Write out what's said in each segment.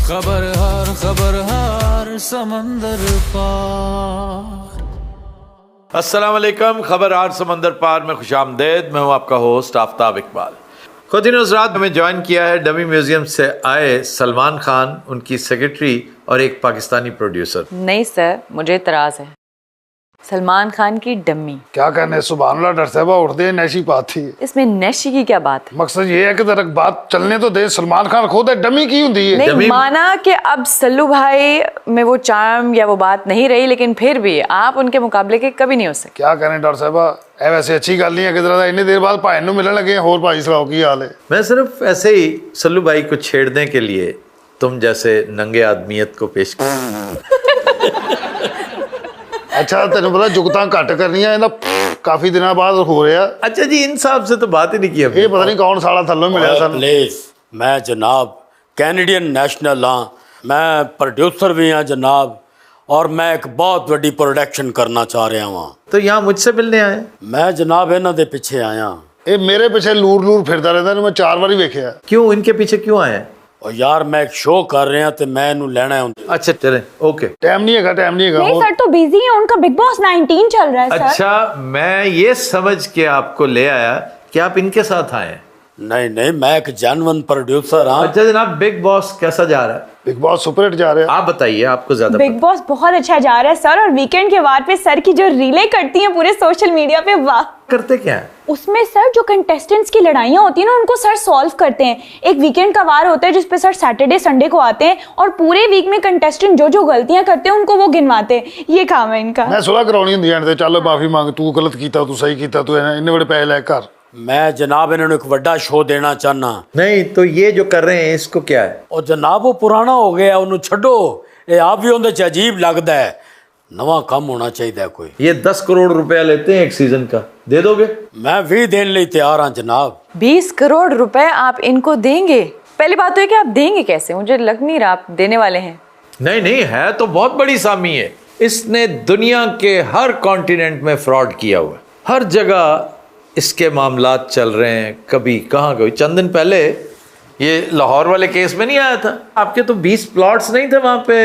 खबर समंदर पार। अस्सलाम वालेकुम। खबर हार समंदर पार में खुशामदेद। मैं हूँ आपका होस्ट आफ्ताब इकबाल। खुद ही रात हमें ज्वाइन किया है डमी म्यूजियम से आए सलमान खान, उनकी सेक्रेटरी और एक पाकिस्तानी प्रोड्यूसर। नहीं सर, मुझे इतराज है। सलमान खान की डम्मी क्या कहने, सुभान अल्लाह डर साहबा उठते नैशी बात थी। इसमें नैशी की क्या बात है? मकसद ये है कि जरा बात चलने तो दे। सलमान खान खुद है, डमी की होती है। नहीं माना कि अब सल्लू भाई में वो चार्म या वो बात नहीं रही, लेकिन फिर भी आप उनके मुकाबले के कभी नहीं हो सकते। क्या कहने डॉक्टर साहबा, वैसे अच्छी गल नहीं है कि जरा इतनी देर बाद भाई नूं मिलने लगे। होर भाई सलाओ की हाल है? मैं सिर्फ ऐसे ही सल्लू भाई को छेड़ने के लिए तुम जैसे नंगे आदमियत को पेश कर। अच्छा तेन पता जुगता घट करनी है, काफी दिनों बाद हो रहा। अच्छा जी, इन साहब से तो बात ही नहीं की। ये पता नहीं कौन साला थल्लों मिला सन। प्लीज, मैं जनाब कैनेडियन नेशनल हाँ, मैं प्रोड्यूसर भी हाँ जनाब, और मैं एक बहुत बड़ी प्रोडक्शन करना चाह रहा हूँ। तो यहाँ मुझसे मिलने आए? मैं जनाब इन्हों के पीछे आया। ये मेरे पीछे लूर लूर फिरता रहता, मैं 4 बार वेख्या। क्यों इनके पीछे क्यों आए? और यार मैं एक शो कर रहा तो मैं इन्हू लेना है। अच्छा चले, ओके। टाइम नहीं है, टाइम नहीं है। नहीं सर, तो बिजी है, उनका बिग बॉस 19 चल रहा है सर। अच्छा, मैं ये समझ के आपको ले आया कि आप इनके साथ आए। नहीं नहीं, मैं एक जेन्युइन प्रोड्यूसर हाँ। अच्छा जनाब, बिग बॉस कैसा जा रहा है? बिग बॉस सुपर हिट जा रहा है। आप बताइए, आपको ज्यादा बिग बॉस बहुत अच्छा जा रहा है सर, और वीकेंड के बाद पे सर की जो रीलें करती हैं पूरे सोशल मीडिया पे, वाह। करते क्या है उसमें सर जो कंटेस्टेंट्स की लड़ाइयाँ होती हैं ना, उनको सर सॉल्व करते हैं। एक वीकेंड का वार होता है जिसपे सर सैटरडे संडे को आते हैं और पूरे वीक में कंटेस्टेंट जो जो गलतियां करते हैं उनको वो गिनवाते हैं। ये काम है इनका। मैं सुलह करानी होंदी है, चल माफी मांग, तू गलत किया, तू सही किया, तू इन्ने बड़े पैसे लै कर। मैं जनाब इन्होंने एक बड़ा शो देना चाहना। नहीं तो ये जो कर रहे हैं इसको क्या है? और जनाब वो पुराना हो गया, उन्हें छो। ये आप भी उनके अजीब लगता है, नवा काम होना चाहिए कोई। ये 10 करोड़ रुपया लेते हैं एक सीजन का, दे दोगे? मैं भी देने लिए तैयार हाँ जनाब। 20 करोड़ रुपए आप इनको देंगे? पहली बात तो है कि आप देंगे कैसे, मुझे लग नहीं रहा आप देने वाले हैं। नहीं नहीं, है तो बहुत बड़ी सामी है। इसने दुनिया के हर कॉन्टिनेंट में फ्रॉड किया हुआ है, हर जगह इसके मामलात चल रहे हैं। कभी कहाँ गई, चंद दिन पहले ये लाहौर वाले केस में नहीं आया था? आपके तो 20 प्लॉट्स नहीं थे वहां पे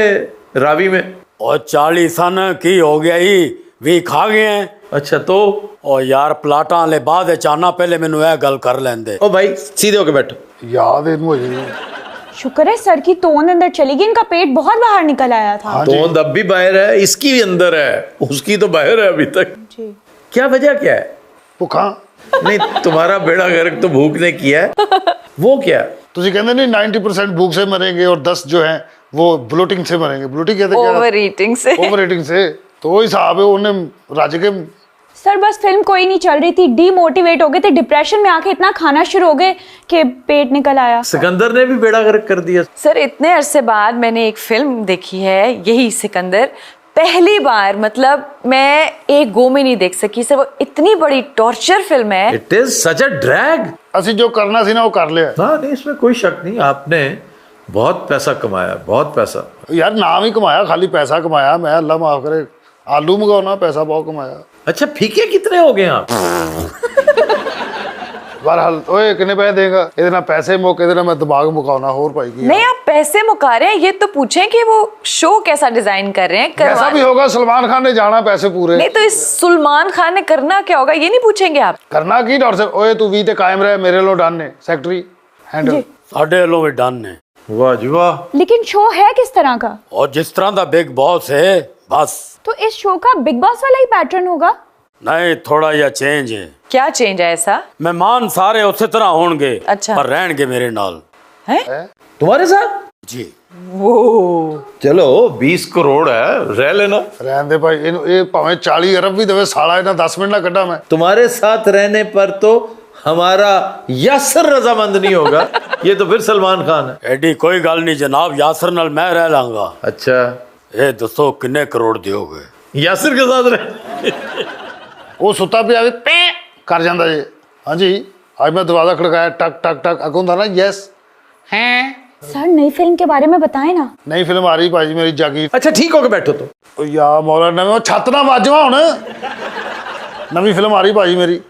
रावी में? और 40 सन की हो गया ही भी खा गए हैं। अच्छा तो और यार प्लाटा वाले बाद चाहना पहले मैनू यह गल कर लेंदे। ओ भाई सीधे होके बैठो। याद है मुझे। शुक्र है सर की तोंद अंदर चली गई, इनका पेट बहुत बाहर निकल आया था। तोंद अब भी बाहर है, इसकी भी अंदर है, उसकी तो बाहर है अभी तक। क्या वजह क्या है? भुखा नहीं, तुम्हारा बेड़ा गर्क तो भूख ने किया है। वो क्या? तुझे कहते नहीं 90% भूख से मरेंगे और 10 जो है वो ब्लोटिंग से मरेंगे। ब्लोटिंग कहते हैं ओवर ईटिंग से। ओवर ईटिंग से। तो वो हिसाब है, उन्हें राज के सर बस फिल्म कोई नहीं चल रही थी, डीमोटिवेट हो गए थे, डिप्रेशन में आके इतना खाना शुरू हो गए कि पेट निकल आया। सिकंदर ने भी बेड़ा गर्क कर दिया। सर इतने अरसे बाद मैंने एक फिल्म देखी है, यही सिकंदर, पहली बार। मतलब मैं एक गो में नहीं देख सकी सर, वो इतनी बड़ी टॉर्चर फिल्म है। It is such a drag. असि जो करना सी ना वो कर लिया। हाँ नहीं, इसमें कोई शक नहीं। आपने बहुत पैसा कमाया, बहुत पैसा। यार नाम ही कमाया, खाली पैसा कमाया। मैं अल्लाह माफ करे, आलू मंगाओ ना, पैसा बहुत कमाया। अच्छा फीके कितने हो गए आप? बहरहाल ओए कितने पैसे देगा? इतना पैसे मुक, इतना मैं दिमाग मुकाना होर भाई की। नहीं आप पैसे मुका रहे हैं, ये तो पूछें कि वो शो कैसा डिजाइन कर रहे हैं। कैसा भी होगा, सलमान खान ने जाना पैसे पूरे। नहीं तो इस सलमान खान ने करना क्या होगा, ये नहीं पूछेंगे आप? करना की डॉक्टर साहब, ओए तू भी ते कायम रहे, मेरे लो डन ने सेक्रेटरी हैंडल साढ़े वालों में डन है। वाह जी वाह। लेकिन शो है किस तरह का? और जिस तरह का बिग बॉस है बस। तो इस शो का बिग बॉस वाला ही पैटर्न होगा? नहीं, थोड़ा या चेंज है। क्या चेंज है ऐसा? मेहमान सारे उसी तरह होंगे, अच्छा। पर रहणगे मेरे नाल। है तुम्हारे साथ? जी। वो चलो 20 करोड़ है, रह लेना। रहन दे भाई, ये भावें 40 अरब भी देवे, साला इतना 10 मिनट ना कटा मैं। तुम्हारे साथ रहने पर तो हमारा यासर रजामंद नहीं होगा। ये तो फिर सलमान खान है। एडी कोई गल नहीं जनाब, यासर नाल मैं रह लांगा। अच्छा ये दसो किन्ने करोड़ दियोगे? यासर के साथ रह। वो सुता पे आवे पे कर जाता जी। हाँ जी, आज मैं दरवाजा खड़काया, टक टक टक, अगों होता ना यस हैं। सर नई फिल्म के बारे में बताएं ना। नई फिल्म आ रही भाजी मेरी जागीर। अच्छा ठीक होके बैठो तो। ओ यार मौला नवे छत ना वाजवा हुण। नवी फिल्म आ रही भाजी मेरी।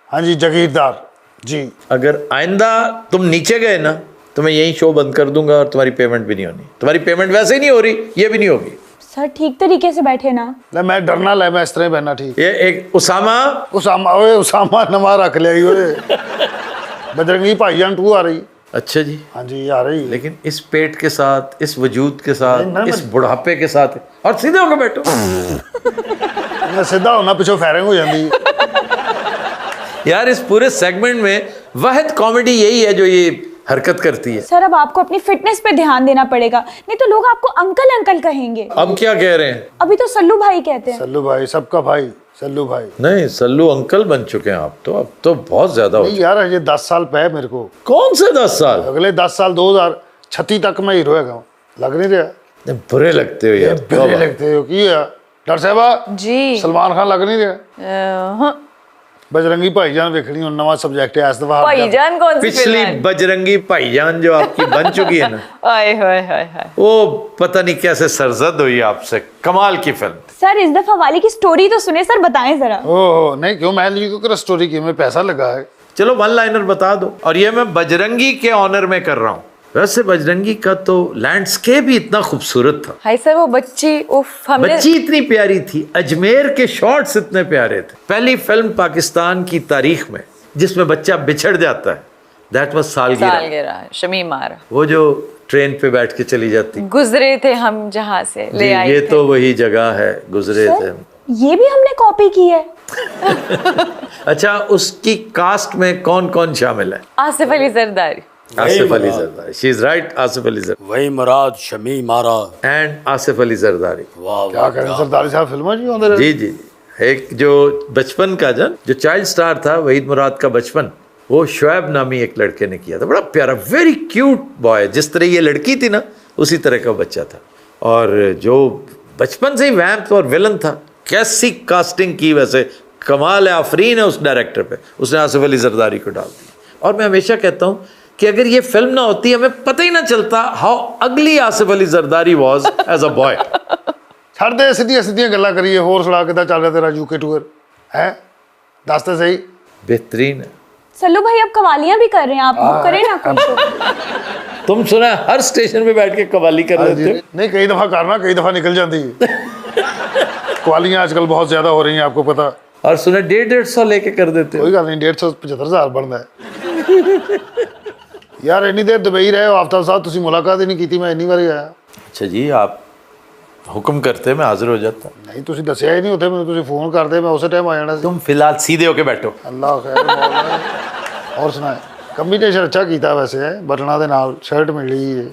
हाँ जी, जागीरदार जी। अगर आइंदा तुम नीचे गए ना तो मैं यही शो बंद कर दूंगा और तुम्हारी पेमेंट भी नहीं होनी। तुम्हारी पेमेंट वैसे ही नहीं हो रही, ये भी नहीं होगी। सर ठीक तरीके से बैठे ना। ले मैं डरना ले, मैं इस तरह बहना ठीक। ये एक उसामा उसामा नवा रख लिया ओए। बजरंगी भाईजान 2 आ रही। अच्छा जी, हाँ जी आ रही। लेकिन इस पेट के साथ, इस वजूद के साथ, नहीं, इस बुढ़ापे के साथ, और सीधे होकर बैठो। मैं सीधा होना पिछो फायरिंग हो जाती। यार इस पूरे सेगमेंट में वाहिद कॉमेडी यही है जो ये हरकत करती है। सर अब आपको अपनी फिटनेस पे ध्यान देना पड़ेगा, नहीं तो लोग आपको अंकल अंकल कहेंगे। अब क्या कह रहे हैं? अभी तो सल्लू भाई कहते हैं। सल्लू भाई सबका भाई, सल्लू भाई। नहीं, सल्लू अंकल बन चुके हैं आप तो, अब तो बहुत ज्यादा हो नहीं यार ये 10 साल पे है मेरे को। कौन से 10 साल? अगले 10 साल 2036 तक मैं हीरो है। लग नहीं रहा? बुरे लगते हो यार। बुरे लगते हो की है डर साहबा जी सलमान खान लग नहीं रहा? बजरंगी भाईजान देखनी और नवा सब्जेक्ट है इस दफा। भाईजान कौन सी पिछली फिल्म है? बजरंगी भाईजान जो आपकी बन चुकी है ना, आए हाय हाय हाय। वो पता नहीं कैसे सरजद हुई आपसे। कमाल की फिल्म। सर इस दफा वाली की स्टोरी तो सुने सर, बताएं जरा। ओहो नहीं क्यों, मैं क्यों स्टोरी की में पैसा लगा है। चलो 1 लाइनर बता दो, और ये मैं बजरंगी के ऑनर में कर रहा हूँ। वैसे बजरंगी का तो लैंडस्केप ही इतना खूबसूरत था। हाय सर वो बच्ची, उफ हमने बच्ची इतनी प्यारी थी, अजमेर के शॉट्स इतने प्यारे थे। पहली फिल्म पाकिस्तान की तारीख में जिसमें बच्चा बिछड़ जाता है, दैट वाज सालगिरह। शमीम आरा, वो जो ट्रेन पे बैठ के चली जाती, गुजरे थे हम जहाँ से ले आए ये थे। तो वही जगह है, गुजरे थे। ये भी हमने कॉपी की है। अच्छा, उसकी कास्ट में कौन कौन शामिल है? Asif Ali Zardari. Asif Ali Zardari, she is right, Asif Ali Zardari वही मुराद, शमीम आरा एंड आसिफ अली जरदारी। वाह क्या वाह करें सरदारी साहब फिल्म जी होंगे। जी जी, एक जो बचपन का जो चाइल्ड स्टार था वहीद मुराद का बचपन, वो शुएब नामी एक लड़के ने किया था। बड़ा प्यारा, वेरी क्यूट बॉय। जिस तरह ये लड़की थी ना, उसी तरह का बच्चा था। और जो बचपन से ही वैम्प और विलन था, कैसी कास्टिंग की। वैसे कमाल है, आफरीन है उस डायरेक्टर पे, उसने आसिफ अली जरदारी को डाल दिया। और मैं हमेशा कहता हूँ कि अगर ये फिल्म ना होती, हमें पता ही ना चलता how ugly Asif Ali Zardari was as a boy. छड़ दे सीधी सीधी गल्ला करिए, होर सुना किदा चल रहा तेरा यूके टूर है, दस तो सही। बेहतरीन है। सल्लू भाई अब कवालियां भी कर रहे हैं, आप वो करें ना कुछ। तुम सुना हर स्टेशन पे बैठ के कवाली कर लेते हो? नहीं कई दफा करना, कई दफा निकल जाती है। कवालियां आजकल बहुत ज्यादा हो रही हैं, आपको पता। और सुना 150 लेके कर देते हो। कोई गल नहीं, 175,000 बनता है। यार इन्नी देर दुबई रहे हो आफ्ताब साहब, तुसी मुलाकात ही नहीं की। मैं इन्नी बार आया। अच्छा जी, आप हुक्म करते मैं हाजिर हो जाता। नहीं तुसी दसिया ही नहीं होते मैंने, तुसी फोन करते मैं उस टाइम आ जाना। तुम फिलहाल सीधे होके बैठो। अल्लाह खैर मौला। और सुना कंबीनेशन अच्छा किया वैसे है, बटना दे नाल शर्ट मिली है।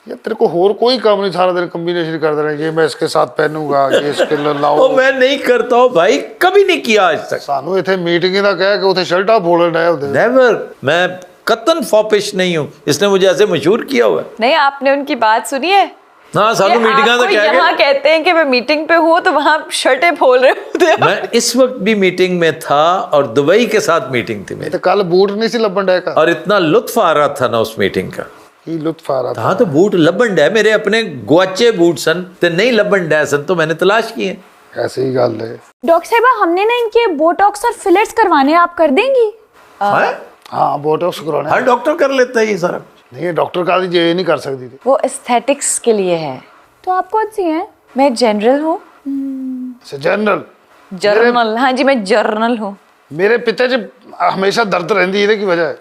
यार तेरे को होर कोई काम नहीं, सारा दिन कंबीनेशन कर देना, ये मैं इसके साथ पहनूंगा, ये इसके लाओ। ओ मैं नहीं करता हूँ भाई, कभी नहीं किया आज तक। सानू इथे मीटिंग दा कह के उथे शर्टा बोलन डे होते। नेवर, मैं कतन फॉपिश नहीं हूँ। इसने मुझे ऐसे मशहूर किया हुआ है। नहीं आपने उनकी बात सुनी है? हाँ, सानू मीटिंगां दा क्या यहाँ कहते हैं कि मैं मीटिंग पे हूँ तो वहाँ शर्टें खोल रहे होते हैं। मैं इस वक्त भी मीटिंग में था और दुबई के साथ मीटिंग थी मेरी, तो कल बूट नहीं सी लबन डे का। और इतना लुत्फ आ रहा था ना उस मीटिंग का। की लुत्फ आ रहा था। हाँ तो बूट लबन डे, मेरे अपने गुआचे बूट सन ते नहीं लबन डे सन, तो मैंने तलाश किए। ऐसे ही गल है। डॉक्टर साहिबा हमने ना इनके बोटॉक्स और फिलर्स करवाने हैं, आप कर देंगी? हाँ बोटॉक्स करवाना हर डॉक्टर कर लेता है ये सारा। नहीं, डॉक्टर का ये नहीं कर सकती थी। वो एस्थेटिक्स के लिए है। तो आप कौन सी हैं? मैं जनरल हूँ। जनरल जर्नल, हाँ जी मैं जर्नल हूँ। मेरे पिता जी हमेशा दर्द रहती है, की वजह है।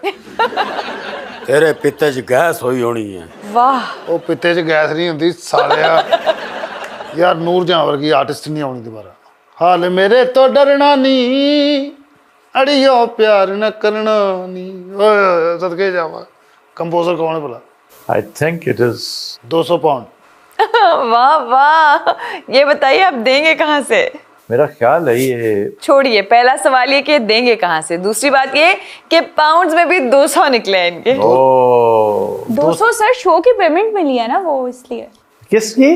तेरे पित्ते च गैस हुई होनी है। वाह, वो पिते च गैस नहीं होती सालिया। यार नूर जहां वर्गी आर्टिस्ट नहीं आनी दोबारा। हाल मेरे तो डरना नहीं, अड़ियो प्यार न करना नहीं। ओए सदके जावा। कंपोजर कौन है भला? I think it is 200 pound. वाह वाह, ये बताइए आप देंगे कहाँ से? मेरा ख्याल है ये। छोड़िए, पहला सवाल ये कि देंगे कहाँ से, दूसरी बात ये कि पाउंड्स में भी 200 निकले हैं इनके। ओ 200 सर शो की पेमेंट मिली है ना, वो इसलिए। किसकी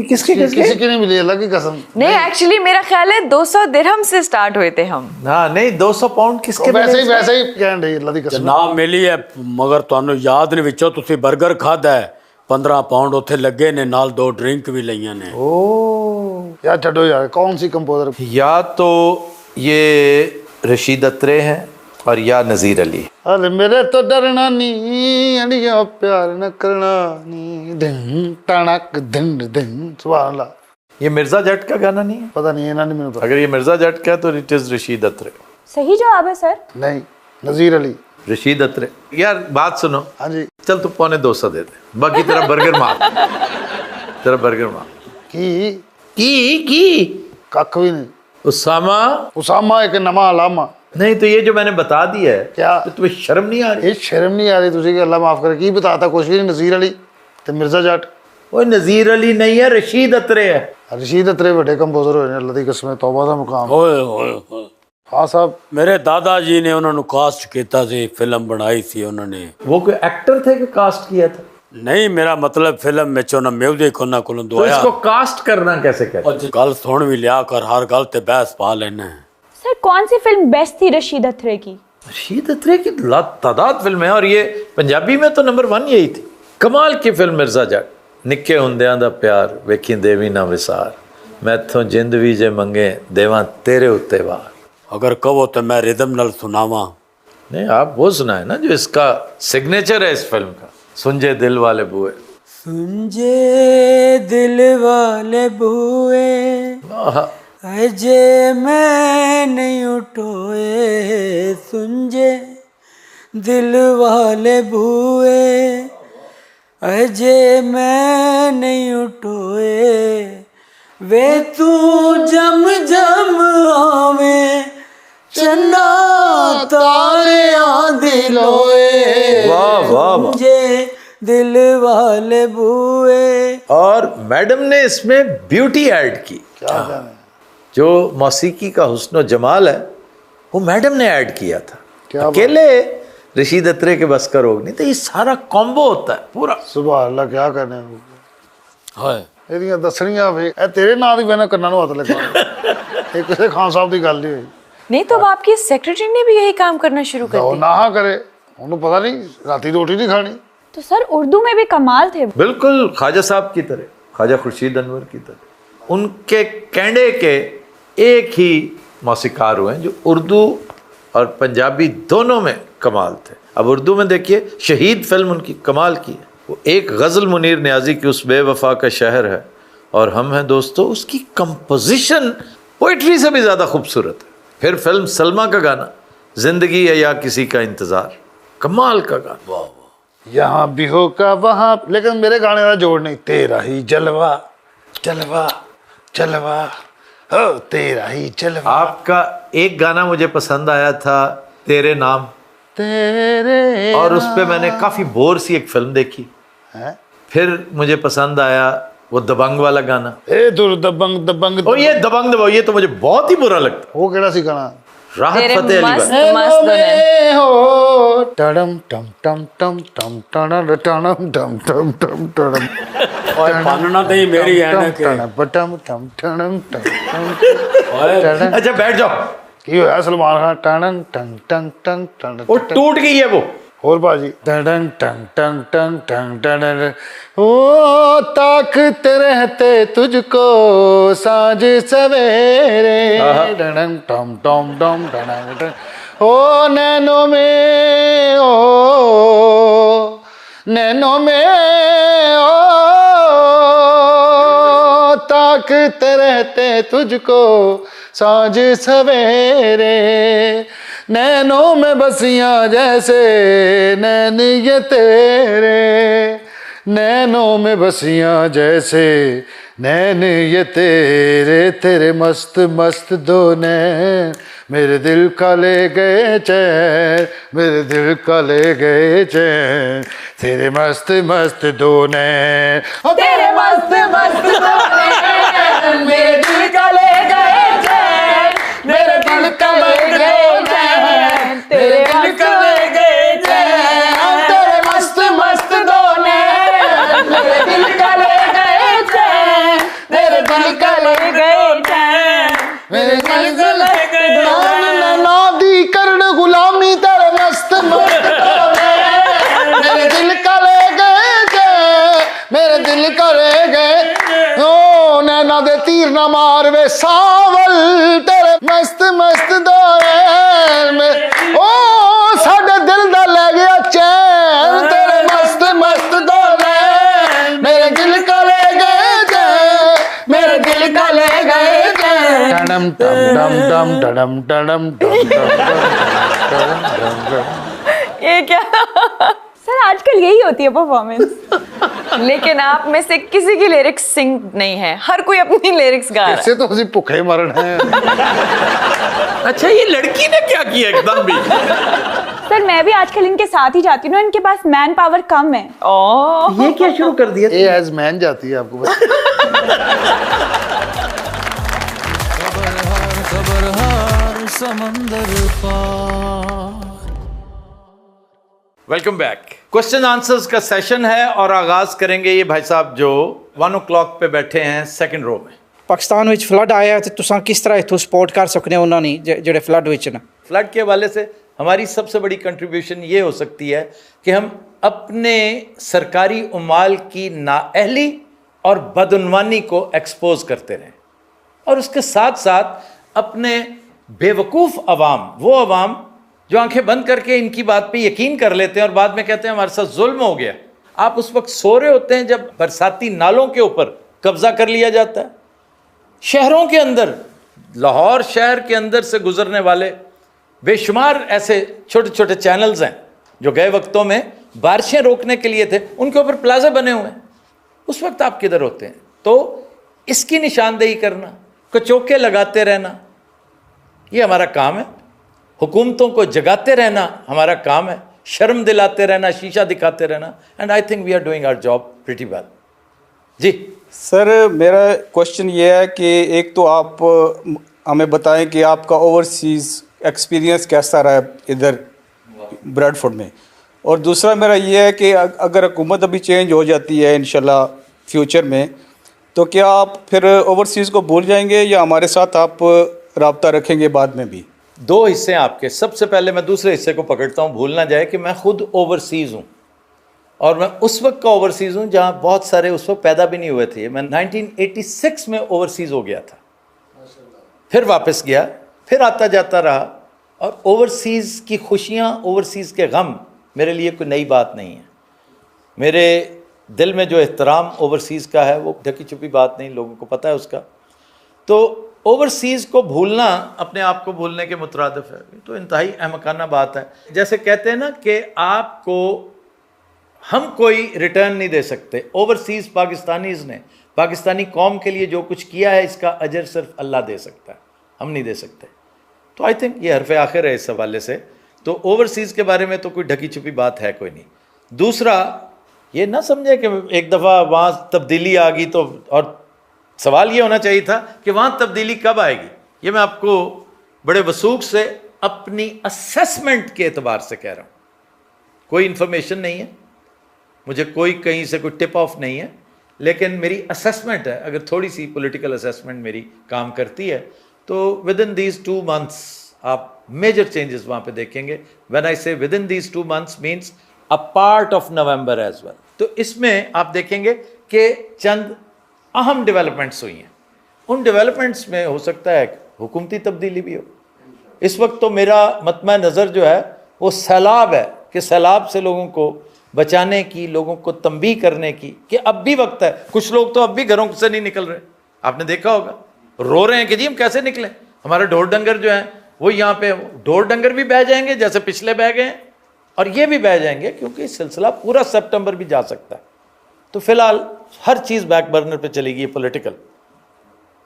किसी की नहीं मिली, अल्लाह की कसम। नहीं एक्चुअली मेरा ख्याल है 200 दिरहम से स्टार्ट हुए थे हम। हाँ नहीं, 200 पाउंड किसके वैसे ही कह रही अल्लाह की कसम। जनाब मिली है, मगर ਤੁਹਾਨੂੰ याद नहीं विचों तुसी बर्गर खादा है। 15 पाउंड उत्थे लगे ने, नाल 2 ड्रिंक भी लईयां ने। ओ यार छोड़ो यार, कौन सी कंपोजर? या तो ये रशीद अत्रे हैं, और या नज़ीर अली। हाल मेरे तो डरना नहीं अड़ियो प्यार न करना नहीं दिन टणक दिन दिन सुभान अल्लाह। ये मिर्जा जट का गाना नहीं है? पता नहीं इन्होंने मैंने पता अगर ये मिर्जा जट का है तो इट इज रशीद अत्रे। सही जवाब है सर। नहीं नजीर अली। रशीद अत्रे। यार बात सुनो, हाँ जी चल तू 250 दे दे, बाकी तेरा बर्गर मार, तेरा बर्गर मार। की कख भी नहीं। उसामा उसामा एक नमा अलामा। नहीं तो ये जो मैंने बता दिया है क्या? तो तुम्हें शर्म नहीं आ रही? ये शर्म नहीं आ रही तुझे कि अल्लाह माफ करे की बताता कुछ भी नहीं। नजीर अली ते मिर्जा जट। वो नजीर अली नहीं है, रशीद अत्रे है। रशीद अत्रे बड़े कंपोजर होए ने अल्लाह दी कसम तौबा दा मुकाम। ओए ओए ओए। हाँ साहब मेरे दादा जी ने उन्होंने कास्ट किया सी, फिल्म बनाई थी उन्होंने। वो कोई एक्टर थे कि कास्ट किया था? नहीं मेरा मतलब फिल्म में चोना म्यूजिक उन्होंने को तो दवाया। इसको कास्ट करना कैसे कहते? गल सुन भी लिया कर, हर गल ते बहस पा लेना है। सर कौन सी फिल्म बेस्ट थी रशीद अत्रे की? रशीद अत्रे की तादाद फिल्म है और ये पंजाबी में तो नंबर 1 यही थी। कमाल की फिल्म मिर्जा जट। निक्के हुंदियां दा प्यार वेखी देवी ना विसार, मैथों जिंद भी जे मंगे देवां तेरे उत्ते वार। अगर कहो तो मैं रिदम नल सुनावा। नहीं आप वो सुना है ना जो इसका सिग्नेचर है इस फिल्म का, सुनजे दिल वाले बुए। सुनजे दिल वाले बुए अजे मैं नहीं उठोए, सुनजे दिल वाले बुए अजे मैं नहीं उठोए, वे तू जम जम आवे चन्ना तारे दिलोए। वाह वाह वाह। मुझे दिल वाले बुए। और मैडम ने इसमें ब्यूटी ऐड की। क्या जाने जो मौसीकी का हुस्न जमाल है वो मैडम ने ऐड किया था। क्या अकेले रशीद अत्रे के बस का रोग नहीं, तो ये सारा कॉम्बो होता है पूरा। सुबह अल्लाह क्या करने हाय ਇਹਦੀਆਂ ਦੱਸਣੀਆਂ ਵੇ ਇਹ ਤੇਰੇ ਨਾਂ ਦੀ ਬਣਾ ਕੰਨਾਂ ਨੂੰ ਹੱਥ ਲਗਾ ਇਹ ਕਿਸੇ ਖਾਨ ਸਾਹਿਬ ਦੀ ਗੱਲ ਨਹੀਂ ਹੋਈ। नहीं तो अब आपकी सेक्रेटरी ने भी यही काम करना शुरू कर ਉਹ दिया। ਨਾ करे ਉਹਨੂੰ पता नहीं राती रोटी नहीं खानी। तो सर उर्दू में भी कमाल थे। बिल्कुल ख्वाजा साहब की तरह, ख्वाजा खुर्शीद अनवर की तरह। उनके कैंडे के एक ही मौसीकार हुए हैं जो उर्दू और पंजाबी दोनों में कमाल थे। अब उर्दू में देखिए शहीद फिल्म उनकी कमाल की है। वो एक गज़ल मुनीर न्याजी की उस बेवफा का शहर है और हम हैं दोस्तों, उसकी कंपोजिशन पोइट्री से भी ज़्यादा खूबसूरत है। फिर फिल्म सलमा का गाना जिंदगी है या किसी का इंतज़ार, कमाल का गाना। यहाँ भी हो का वहाँ, लेकिन मेरे गाने का जोड़ नहीं। तेरा ही जलवा जलवा जलवा हो तेरा ही जलवा। आपका एक गाना मुझे पसंद आया था, तेरे नाम, तेरे और उस पे मैंने काफ़ी बोर सी एक फिल्म देखी। हैं? फिर मुझे पसंद आया वो दबंग वाला गाना। ए दुर दबंग दबंग और ये दबंग दबंग ये तो मुझे बहुत ही बुरा लगता है। वो केड़ा सी गाना? राहत तेरे फतेह अली मस्त भाई। मस्त दुल्हन। हो टडम टम टम टम टम टडम टडम टम टम टम टडम ओए पानना तो ही मेरी है ना के टम टम टडम टम ओए अच्छा बैठ जाओ। की होया सलमान खान टन टन टन टन टन वो टूट गई है वो। और बाजी टन टन टन टन टन टन ओ ताकते रहते तुझको सांझ सवेरे टन टम टम टम टन ओ नैनों में ओ नैनों में ओ ताकते रहते तुझको सांझ सवेरे, नैनों में बसियां जैसे नैन ये तेरे, नैनों में बसियां जैसे नैन ये तेरे, तेरे मस्त मस्त दो नैन मेरे दिल का ले गए चैन, मेरे दिल का ले गए चैन, तेरे मस्त मस्त दो नैन, तेरे मस्त मस्त दो नैन मेरे दिल का ले गए चैन, मेरे दिल का ले गए चैन, तेरे दिल का ले गए चैन, तेरे मस्त मस्त दो नैन मेरे दिल का ले गए चैन, मेरे दिल का ले गए चैन, मेरे दिल का ले गए चैन, नादी करण गुलामी तेरे मस्त मस्त दो नैन मेरे दिल का ले गए चैन, मेरे दिल का ले गए ओ नैना दे तीर ना मार वे सावल, तेरे मस्त मस्त दो नैन ओ टडम टम टम टडम टडम टम। ये क्या? सर आजकल यही होती है परफॉर्मेंस। लेकिन आप में से किसी की लिरिक्स सिंग नहीं है, हर कोई अपनी लिरिक्स गा रहा है। ऐसे तो ਅਸੀਂ ਭੁੱਖੇ ਮਰਨ है। अच्छा, ये लड़की ने क्या किया एकदम भी? सर मैं भी आजकल इनके साथ ही जाती हूँ ना, इनके पास मैन पावर कम है। ओह, ये क्या शुरू कर दिया? ये एज मैन जाती है आपको बस। खबर हर समंदर पार। Welcome back. क्वेश्चन आंसर्स का सेशन है और आगाज करेंगे ये भाई साहब जो 1 o'clock पे बैठे हैं सेकंड रो में। पाकिस्तान ਵਿੱਚ फ्लड आया ਤੇ ਤੁਸੀਂ ਕਿਸ ਤਰ੍ਹਾਂ ਇਥੋਂ ਸਪੋਰਟ ਕਰ ਸਕਦੇ ਹੋ ਉਹਨਾਂ ਨੇ ਜਿਹੜੇ फ्लड ਵਿੱਚ ਨੇ? फ्लड के हवाले से हमारी सबसे बड़ी कंट्रीब्यूशन ये हो सकती है कि हम अपने सरकारी उमाल की नाअहली और बदउनवानी को एक्सपोज करते रहें और उसके साथ साथ अपने बेवकूफ़ अवाम, वो अवाम जो आंखें बंद करके इनकी बात पे यकीन कर लेते हैं और बाद में कहते हैं हमारे साथ जुल्म हो गया। आप उस वक्त सो रहे होते हैं जब बरसाती नालों के ऊपर कब्जा कर लिया जाता है। शहरों के अंदर, लाहौर शहर के अंदर से गुजरने वाले बेशुमार ऐसे छोटे छोटे चैनल्स हैं जो गए वक्तों में बारिशें रोकने के लिए थे, उनके ऊपर प्लाजा बने हुए हैं। उस वक्त आप किधर होते हैं? तो इसकी निशानदेही करना, कचौके लगाते रहना, ये हमारा काम है। हुकूमतों को जगाते रहना हमारा काम है, शर्म दिलाते रहना, शीशा दिखाते रहना। And I think we are doing our job pretty well. जी सर मेरा क्वेश्चन ये है कि एक तो आप हमें बताएं कि आपका ओवरसीज़ एक्सपीरियंस कैसा रहा है इधर ब्रैडफोर्ड में, और दूसरा मेरा ये है कि अगर हुकूमत अभी चेंज हो जाती है इंशाल्लाह फ्यूचर में, तो क्या आप फिर ओवरसीज़ को भूल जाएंगे या हमारे साथ आप रब्ता रखेंगे बाद में भी? दो हिस्से हैं आपके। सबसे पहले मैं दूसरे हिस्से को पकड़ता हूँ, भूल ना जाए कि मैं खुद ओवरसीज़ हूँ और मैं उस वक्त का ओवरसीज़ हूँ जहाँ बहुत सारे उस वक्त पैदा भी नहीं हुए थे। मैं 1986 में ओवरसीज़ हो गया था, फिर वापस गया, फिर आता जाता रहा। और ओवरसीज़ की खुशियाँ, ओवरसीज़ के गम मेरे लिए कोई नई बात नहीं है। मेरे दिल में जो एहतराम ओवरसीज़ का है वो ढकी छुपी बात नहीं, लोगों को पता है उसका। तो ओवरसीज़ को भूलना अपने आप को भूलने के मुतरादिफ है, तो इंतहाई अहमकाना बात है। जैसे कहते हैं ना कि आपको हम कोई रिटर्न नहीं दे सकते। ओवरसीज़ पाकिस्तानीज़ ने पाकिस्तानी कौम के लिए जो कुछ किया है इसका अजर सिर्फ अल्लाह दे सकता है, हम नहीं दे सकते। तो आई थिंक ये हरफ आखिर है इस हवाले से। तो ओवरसीज़ के बारे में तो कोई ढकी छुपी बात है कोई नहीं। दूसरा, ये ना समझे कि एक दफ़ा वहाँ तब्दीली आ गई तो, और सवाल ये होना चाहिए था कि वहाँ तब्दीली कब आएगी। ये मैं आपको बड़े वसूख से अपनी असेसमेंट के एतबार से कह रहा हूँ। कोई इन्फॉर्मेशन नहीं है मुझे, कोई कहीं से कोई टिप ऑफ नहीं है, लेकिन मेरी असेसमेंट है। अगर थोड़ी सी पॉलिटिकल असेसमेंट मेरी काम करती है तो विद इन दीज 2 months आप मेजर चेंजेस वहाँ पे देखेंगे। When I say within these 2 months means a part of November as well. तो इसमें आप देखेंगे कि चंद अहम डेवलपमेंट्स हुई हैं। उन डेवलपमेंट्स में हो सकता है हुकूमती तब्दीली भी हो। इस वक्त तो मेरा मतमा नज़र जो है वो सैलाब है कि सैलाब से लोगों को बचाने की, लोगों को तंबीह करने की कि अब भी वक्त है। कुछ लोग तो अब भी घरों से नहीं निकल रहे, आपने देखा होगा, रो रहे हैं कि जी हम कैसे निकलें। हमारे ढोर डंगर जो हैं वो यहाँ पे, ढोर डंगर भी बह जाएंगे जैसे पिछले बह गए और ये भी बह जाएंगे, क्योंकि सिलसिला पूरा सितंबर भी जा सकता है। तो फिलहाल हर चीज़ बैक बर्नर पे चलेगी, पॉलिटिकल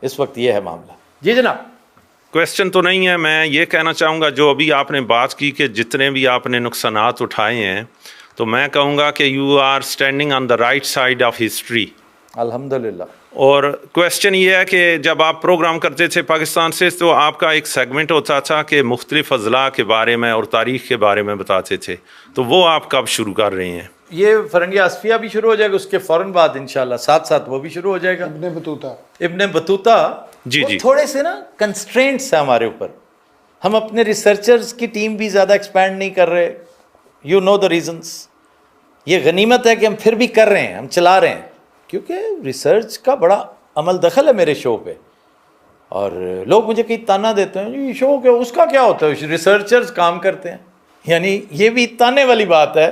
इस वक्त ये है मामला। जी जनाब। क्वेश्चन तो नहीं है, मैं ये कहना चाहूँगा जो अभी आपने बात की कि जितने भी आपने नुकसानात उठाए हैं, तो मैं कहूँगा कि you are standing on the right side of history, अल्हम्दुलिल्लाह। और क्वेश्चन ये है कि जब आप प्रोग्राम करते थे पाकिस्तान से, तो आपका एक सेगमेंट होता था कि मुख्तलिफ अजला के बारे में और तारीख़ के बारे में बताते थे, तो वो आप कब शुरू कर रहे हैं? ये फरंगी आसफिया भी शुरू हो जाएगा, उसके फ़ौरन बाद इंशाल्लाह साथ साथ वो भी शुरू हो जाएगा। इब्ने बतूता जी जी, थोड़े से ना कंस्ट्रेंट्स हैं हमारे ऊपर। हम अपने रिसर्चर्स की टीम भी ज़्यादा एक्सपैंड नहीं कर रहे, यू नो द रीजंस। ये गनीमत है कि हम फिर भी कर रहे हैं, हम चला रहे हैं, क्योंकि रिसर्च का बड़ा अमल दखल है मेरे शो पे। और लोग मुझे कई ताना देते हैं, ये शो क्या, उसका क्या होता है, रिसर्चर्स काम करते हैं। यानी ये भी ताने वाली बात है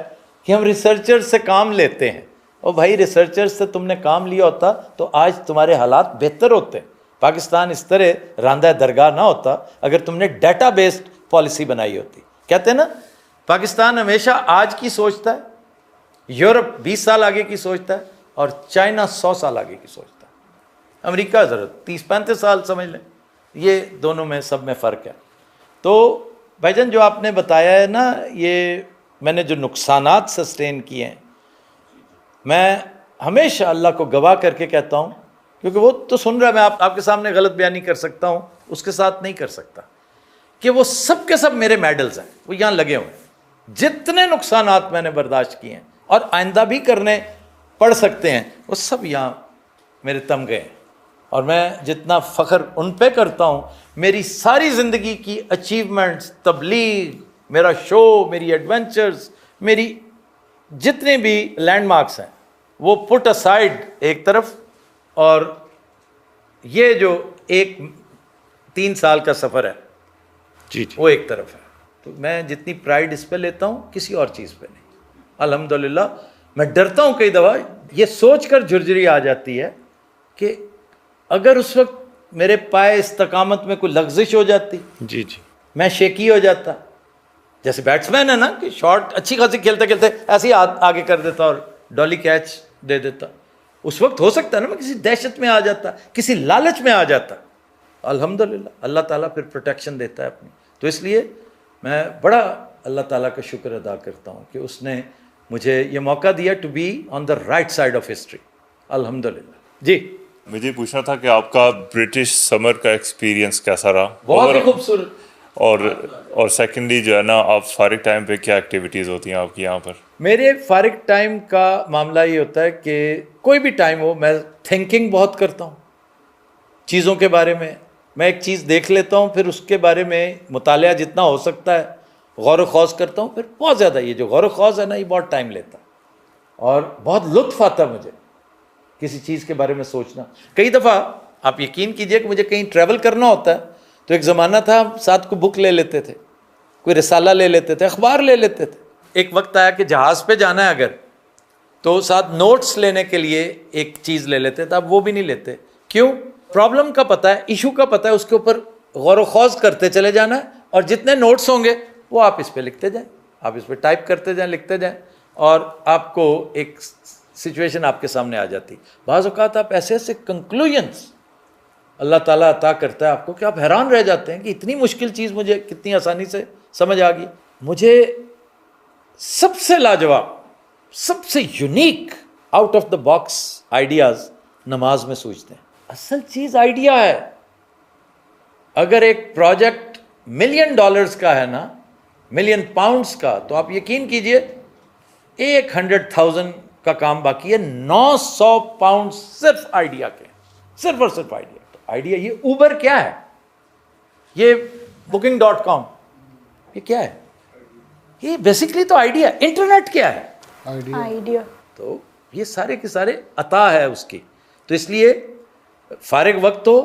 कि हम रिसर्चर्स से काम लेते हैं। और भाई रिसर्चर्स से तुमने काम लिया होता तो आज तुम्हारे हालात बेहतर होते। पाकिस्तान इस तरह रांदा दरगाह ना होता अगर तुमने डाटा बेस्ड पॉलिसी बनाई होती। कहते हैं ना, पाकिस्तान हमेशा आज की सोचता है, यूरोप 20 साल आगे की सोचता है और चाइना 100 साल आगे की सोचता है। अमेरिका ज़रूरत 30-35 साल समझ लें, ये दोनों में सब में फ़र्क है। तो भाईजान जो आपने बताया है ना, ये मैंने जो नुकसानात सस्टेन किए हैं, मैं हमेशा अल्लाह को गवाह करके कहता हूँ, क्योंकि वो तो सुन रहा है, मैं आपके सामने गलत बयानी कर सकता हूँ, उसके साथ नहीं कर सकता, कि वो सब के सब मेरे मेडल्स हैं, वो यहाँ लगे हुए हैं। जितने नुकसानात मैंने बर्दाश्त किए हैं और आइंदा भी करने पड़ सकते हैं, वो सब यहाँ मेरे तमगे हैं। और मैं जितना फ़ख्र उन पे करता हूँ, मेरी सारी ज़िंदगी की अचीवमेंट्स, तबलीग, मेरा शो, मेरी एडवेंचर्स, मेरी जितने भी लैंडमार्क्स हैं, वो पुट असाइड एक तरफ, और ये जो 3 साल का सफ़र है जी वो एक तरफ है। तो मैं जितनी प्राइड इस पे लेता हूँ, किसी और चीज़ पे नहीं। अल्हम्दुलिल्लाह। मैं डरता हूँ कई दफ़ा, ये सोच कर झुरझुरी आ जाती है कि अगर उस वक्त मेरे पाए इस्तकामत में कोई लग्जिश हो जाती, जी जी, मैं शेकी हो जाता। जैसे बैट्समैन है ना, कि शॉट अच्छी खासी खेलते खेलते ऐसे ही आगे कर देता और डॉली कैच दे देता। उस वक्त हो सकता है ना मैं किसी दहशत में आ जाता, किसी लालच में आ जाता। अल्हम्दुलिल्लाह अल्लाह ताला फिर प्रोटेक्शन देता है अपनी। तो इसलिए मैं बड़ा अल्लाह ताला का शुक्र अदा करता हूँ कि उसने मुझे ये मौका दिया to be on the right side of history. अल्हम्दुलिल्लाह। जी, मुझे पूछना था कि आपका ब्रिटिश समर का एक्सपीरियंस कैसा रहा? बहुत ही खूबसूरत। और सेकेंडली जो है ना, आप फारिग टाइम पे क्या एक्टिविटीज़ होती हैं आपकी यहाँ पर? मेरे फारिग टाइम का मामला ये होता है कि कोई भी टाइम हो, मैं थिंकिंग बहुत करता हूँ चीज़ों के बारे में। मैं एक चीज़ देख लेता हूँ, फिर उसके बारे में मुतालिया जितना हो सकता है गौर व खौज करता हूँ। फिर बहुत ज़्यादा ये जो गौर व खौज है ना, ये बहुत टाइम लेता है और बहुत लुत्फ़ आता मुझे किसी चीज़ के बारे में सोचना। कई दफ़ा आप यकीन कीजिए कि मुझे कहीं ट्रैवल करना होता है, तो एक ज़माना था साथ को बुक ले लेते थे, कोई रिसाला ले लेते थे, अखबार ले लेते थे। एक वक्त आया कि जहाज़ पे जाना है अगर, तो साथ नोट्स लेने के लिए एक चीज़ ले लेते थे। अब वो भी नहीं लेते। क्यों? प्रॉब्लम का पता है, इशू का पता है, उसके ऊपर गौर व खौज करते चले जाना है, और जितने नोट्स होंगे वो आप इस पे लिखते जाएं, आप इस पे टाइप करते जाएं, लिखते जाएं, और आपको एक सिचुएशन आपके सामने आ जाती। बाज़ औक़ात आप ऐसे ऐसे कंक्लूजन्स अल्लाह ताला अता करता है आपको कि आप हैरान रह जाते हैं कि इतनी मुश्किल चीज़ मुझे कितनी आसानी से समझ आ गई। मुझे सबसे लाजवाब, सबसे unique, out of the box ideas नमाज में सूझते हैं। असल चीज़ आइडिया है। अगर एक प्रोजेक्ट $1 मिलियन का है ना, £1 मिलियन का, तो आप यकीन कीजिए 100,000 का काम बाकी है, 900 पाउंड सिर्फ आइडिया के, सिर्फ और सिर्फ आइडिया। तो आइडिया, ये ऊबर क्या है, ये booking.com, ये क्या है? ये बेसिकली तो आइडिया। इंटरनेट क्या है? आइडिया। तो ये सारे के सारे अता है उसकी। तो इसलिए फारिग वक्त हो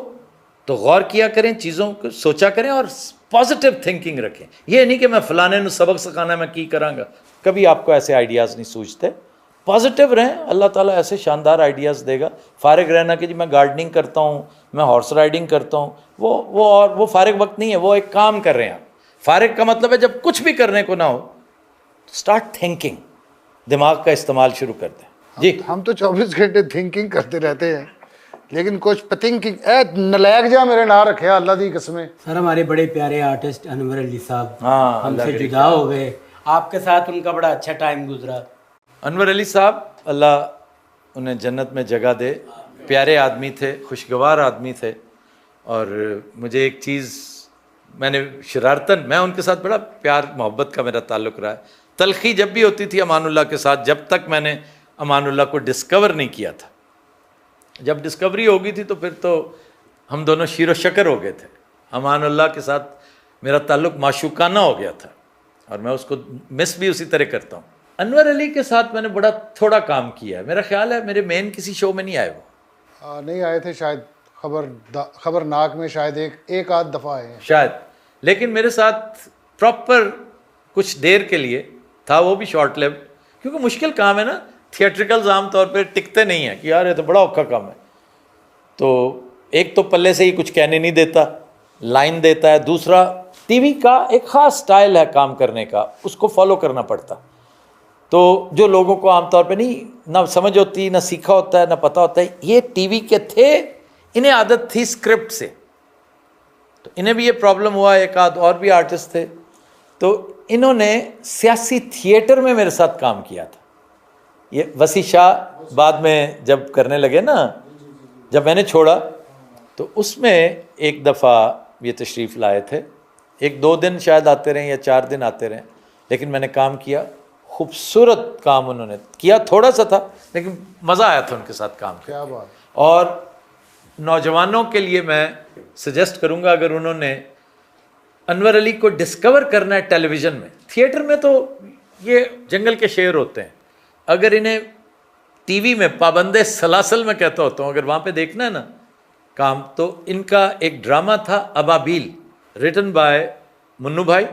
तो गौर किया करें, चीज़ों को सोचा करें और पॉजिटिव थिंकिंग रखें। ये नहीं कि मैं फलाने ਨੂੰ सबक सिखाना, मैं की करांगा, कभी आपको ऐसे आइडियाज़ नहीं सूझते। पॉजिटिव रहें, अल्लाह ताला ऐसे शानदार आइडियाज़ देगा। फारिग रहना कि जी मैं गार्डनिंग करता हूँ, मैं हॉर्स राइडिंग करता हूँ, वो फारिग वक्त नहीं है, वो एक काम कर रहे हैं आप। फारिग का मतलब है जब कुछ भी करने को ना हो, स्टार्ट थिंकिंग, दिमाग का इस्तेमाल शुरू कर दें। जी, हम तो 24 घंटे थिंकिंग करते रहते हैं, लेकिन कुछ थिंकिंग नलायक जा मेरे ना रखे अल्लाह दी कसमें। सर, हमारे बड़े प्यारे आर्टिस्ट अनवर अली साहब हाँ, हमसे जुदा हो गए। आपके साथ उनका बड़ा अच्छा टाइम गुजरा। अनवर अली साहब, अल्लाह उन्हें जन्नत में जगह दे। प्यारे आदमी थे, खुशगवार आदमी थे। और मुझे एक चीज़, मैंने शरारतन, मैं उनके साथ बड़ा प्यार मोहब्बत का मेरा ताल्लुक़ रहा है। तलखी जब भी होती थी अमानुल्लाह के साथ, जब तक मैंने अमानुल्लाह को डिस्कवर नहीं किया था। जब डिस्कवरी हो गई थी तो फिर तो हम दोनों शीरो शकर हो गए थे। अमानुल्लाह के साथ मेरा ताल्लुक़ माशूकाना हो गया था और मैं उसको मिस भी उसी तरह करता हूँ। अनवर अली के साथ मैंने बड़ा थोड़ा काम किया है। मेरा ख्याल है मेरे मेन किसी शो में नहीं आए वो। नहीं आए थे शायद, खबरनाक में शायद एक आध दफ़ा आए हैं शायद, लेकिन मेरे साथ प्रॉपर कुछ देर के लिए था, वो भी शॉर्ट लिव्ड, क्योंकि मुश्किल काम है ना। थिएट्रिकल्स आम तौर पे टिकते नहीं हैं कि यार ये तो बड़ा औखा काम है। तो एक तो पल्ले से ही कुछ कहने नहीं देता, लाइन देता है। दूसरा, टीवी का एक ख़ास स्टाइल है काम करने का, उसको फॉलो करना पड़ता। तो जो लोगों को आमतौर पे नहीं ना समझ होती, ना सीखा होता है, ना पता होता है, ये टीवी के थे, इन्हें आदत थी स्क्रिप्ट से, तो इन्हें भी ये प्रॉब्लम हुआ। एक आध और भी आर्टिस्ट थे, तो इन्होंने सियासी थिएटर में मेरे साथ काम किया था। ये वसी शाह बाद में जब करने लगे ना, जब मैंने छोड़ा, तो उसमें एक दफ़ा ये तशरीफ़ लाए थे। 1-2 दिन शायद आते रहे या 4 दिन आते रहे, लेकिन मैंने काम किया। खूबसूरत काम उन्होंने किया, थोड़ा सा था लेकिन मज़ा आया था उनके साथ काम क्या बात। और नौजवानों के लिए मैं सजेस्ट करूंगा, अगर उन्होंने अनवर अली को डिस्कवर करना है टेलीविज़न में, थिएटर में तो ये जंगल के शेर होते हैं, अगर इन्हें टीवी में पाबंदे सलासल में कहता होता हूँ, अगर वहाँ पे देखना है ना काम, तो इनका एक ड्रामा था अबाबील, रिटन बाय मुन्नू भाई,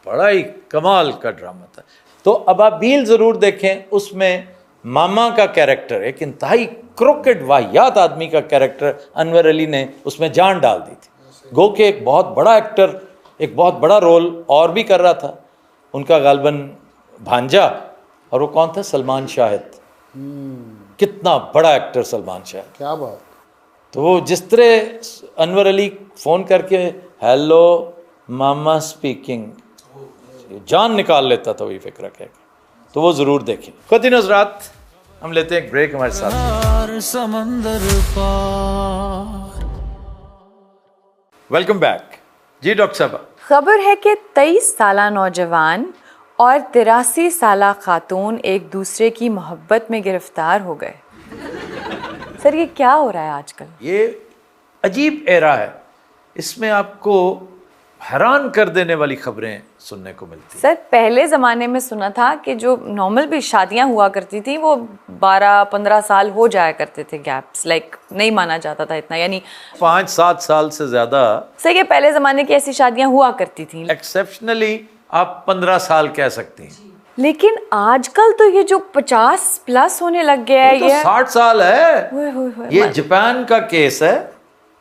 बड़ा ही कमाल का ड्रामा था। तो अबाबील ज़रूर देखें, उसमें मामा का कैरेक्टर, एक इंतहाई क्रोकेट वाहियात आदमी का कैरेक्टर अनवर अली ने उसमें जान डाल दी थी। गो के एक बहुत बड़ा एक्टर, एक बहुत बड़ा रोल और भी कर रहा था, उनका गालबन भांजा, और वो कौन था? सलमान शाहिद। कितना बड़ा एक्टर सलमान शाहिद, क्या बात। तो वो जिस तरह अनवर अली फ़ोन करके हेलो मामा स्पीकिंग, जान निकाल लेता था वही फिक्र कह के, तो वो ज़रूर देखें। खुद रात हम लेते हैं एक ब्रेक हमारे साथ। हर समंदर पार। वेलकम बैक जी डॉक्टर साहब। खबर है कि 23 साला नौजवान और 83 साला खातून एक दूसरे की मोहब्बत में गिरफ्तार हो गए। सर ये क्या हो रहा है आजकल? ये अजीब एरा है, इसमें आपको हैरान कर देने वाली खबरें सुनने को मिलती। सर पहले ज़माने में सुना था कि जो नॉर्मल भी शादियां हुआ करती थी वो 12-15 साल हो जाया करते थे, गैप्स, लाइक नहीं माना जाता था इतना, यानी 5-7 साल से ज़्यादा। सर ये पहले ज़माने की ऐसी शादियां हुआ करती थी, एक्सेप्शनली आप 15 साल कह सकती हैं, लेकिन आजकल तो ये जो 50+ होने लग गया है, तो ये 60 साल है। हुए। ये जापान का केस है,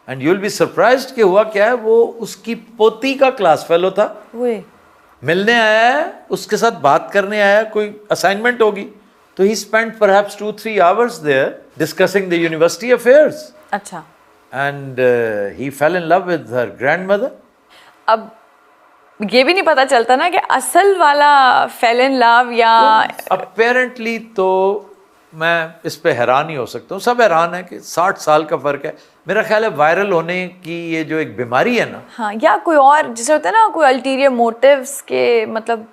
and you will be surprised कि हुआ क्या है। वो उसकी पोती का क्लास फेलो था, मिलने आया है, उसके साथ बात करने आया, कोई असाइनमेंट होगी, तो he spent perhaps 2-3 hours there discussing the university affairs. अच्छा। And he fell in love with her grandmother. अब ये भी नहीं पता चलता ना कि असल वाला फेल इन लव या अपेरेंटली, तो मैं इस पे हैरान ही हो सकता हूँ, सब हैरान है कि 60 साल का फ़र्क है। मेरा ख्याल है वायरल होने की ये जो एक बीमारी है ना, हाँ, या कोई और जैसे होता है ना, कोई अल्टीरियर मोटिव्स के, मतलब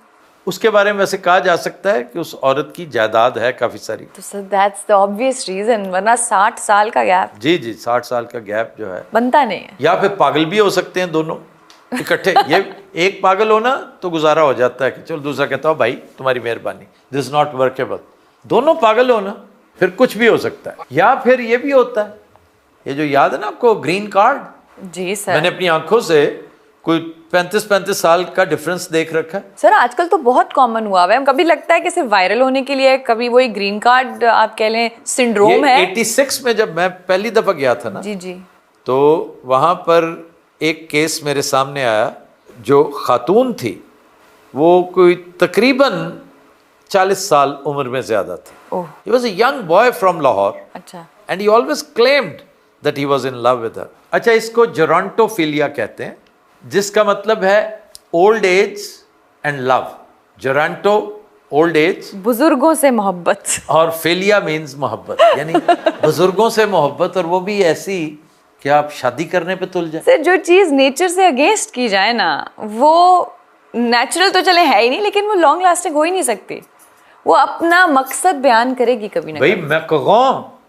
उसके बारे में वैसे कहा जा सकता है कि उस औरत की जायदाद है काफ़ी सारी, तो sir that's the obvious reason, वरना 60 साल का गैप जी 60 साल का गैप जो है बनता नहीं है। या फिर पागल भी हो सकते हैं दोनों इकट्ठे। ये एक पागल होना तो गुजारा हो जाता है कि चलो, दूसरा कहता हो भाई तुम्हारी मेहरबानी, दिस इज नॉट वर्केबल। दोनों पागल होना फिर कुछ भी हो सकता है। या फिर ये भी होता है, ये जो याद है ना आपको ग्रीन कार्ड, जी सर, मैंने अपनी आंखों से कोई 35 साल का डिफरेंस देख रखा है। सर आजकल तो बहुत कॉमन हुआ है, कभी लगता है कि सिर्फ वायरल होने के लिए, कभी वही ग्रीन कार्ड आप कह लें सिंड्रोम है। 86 में जब मैं पहली दफा गया था ना, जी, तो वहां पर एक केस मेरे सामने आया। जो खातून थी वो कोई तकरीबन 40 साल उम्र में ज्यादा थी। He was a young boy from Lahore. अच्छा। And he always claimed that he was in love with her. अच्छा, इसको जोरांटोफिलिया कहते हैं, जिसका मतलब है ओल्ड एज एंड लव। जोरांटो ओल्ड एज, बुजुर्गों से मोहब्बत, और फिलिया मीन्स मोहब्बत, यानी बुजुर्गों से मोहब्बत, और वो भी ऐसी कि आप शादी करने पे तुल जाए। सर जो चीज नेचर से अगेंस्ट की जाए ना, वो नेचुरल तो चले है ही नहीं, लेकिन वो लॉन्ग लास्टिंग हो ही नहीं सकती। वो अपना मकसद बयान करेगी कभी ना भाई। कभी। मैं कहूँ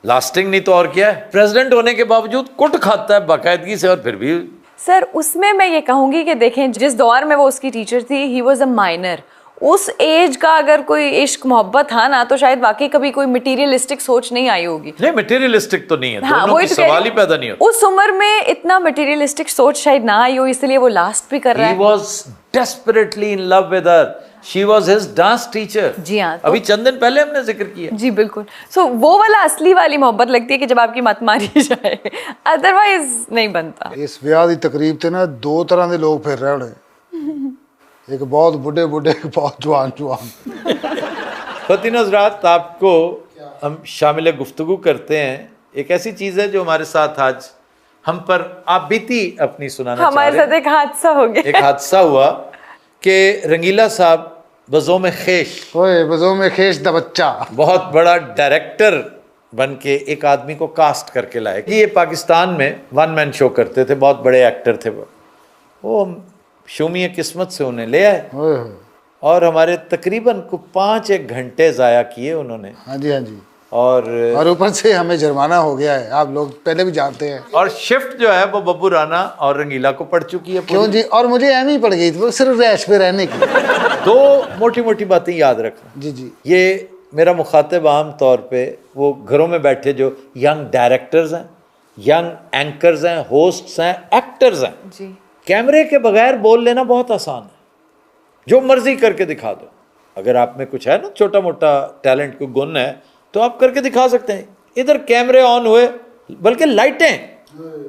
लास्टिंग नहीं तो और क्या है। प्रेसिडेंट होने के बावजूद कुट खाता है बाकायदगी से, और फिर भी सर उसमें मैं ये कहूंगी कि देखें, जिस दौर में वो उसकी टीचर थी, ही वॉज अ माइनर, उस एज का अगर कोई इश्क मोहब्बत था ना, तो शायद वाकई कभी कोई मटेरियलिस्टिक सोच नहीं आई होगी। नहीं, मटेरियलिस्टिक तो नहीं है, हाँ, दोनों वही की तो कह सवाल रही ही हूँ। पैदा नहीं होता। उस उम्र में इतना मटेरियलिस्टिक सोच शायद ना आई हो, इसलिए वो लास्ट भी कर रहा He है। was desperately in love with her. She was his dance teacher. जी हाँ, तो- अभी चंद दिन पहले हमने जिक्र किया। जी बिल्कुल। सो वो वाला असली वाली मोहब्बत लगती है कि जब आपकी मत मारी जाए, अदरवाइज नहीं बनता। इस विआह की तकरीब ते ना दो तरह के लोग फिर रहे होने, एक बहुत बुढ़े बुढ़े, एक बहुत जवान जवान। ख़वातीन हज़रात, आपको हम शामिल गुफ्तगू करते हैं। एक ऐसी चीज़ है जो हमारे साथ आज हम पर आप बीती अपनी सुनाना चाह हमारे रहे हैं। साथ एक हादसा हो गया। एक हादसा हुआ कि रंगीला साहब बज़ो में खेश, ओए बज़ो में खेश दा बच्चा, बहुत बड़ा डायरेक्टर बन के एक आदमी को कास्ट करके लाए। कि ये पाकिस्तान में वन मैन शो करते थे, बहुत बड़े एक्टर थे वो शूमी किस्मत से उन्हें ले आए ओए होए। और हमारे तकरीबन को 5-1 घंटे ज़ाया किए उन्होंने। हाँ जी हाँ जी। और ऊपर से हमें जुर्माना हो गया है, आप लोग पहले भी जानते हैं। और शिफ्ट जो है वो बब्बू राना और रंगीला को पड़ चुकी है। क्यों जी? और मुझे एम ही पड़ गई थी, वो सिर्फ रैश पे रहने की। दो मोटी मोटी बातें याद रखना। जी जी। ये मेरा मुखातिब आम तौर पे वो घरों में बैठे जो यंग डायरेक्टर्स हैं, यंग एंकर्स हैं, होस्ट्स हैं, एक्टर्स हैं। जी। कैमरे के बगैर बोल लेना बहुत आसान है, जो मर्जी करके दिखा दो। अगर आप में कुछ है ना छोटा मोटा टैलेंट, कोई गुण है, तो आप करके दिखा सकते हैं। इधर कैमरे ऑन हुए, बल्कि लाइटें,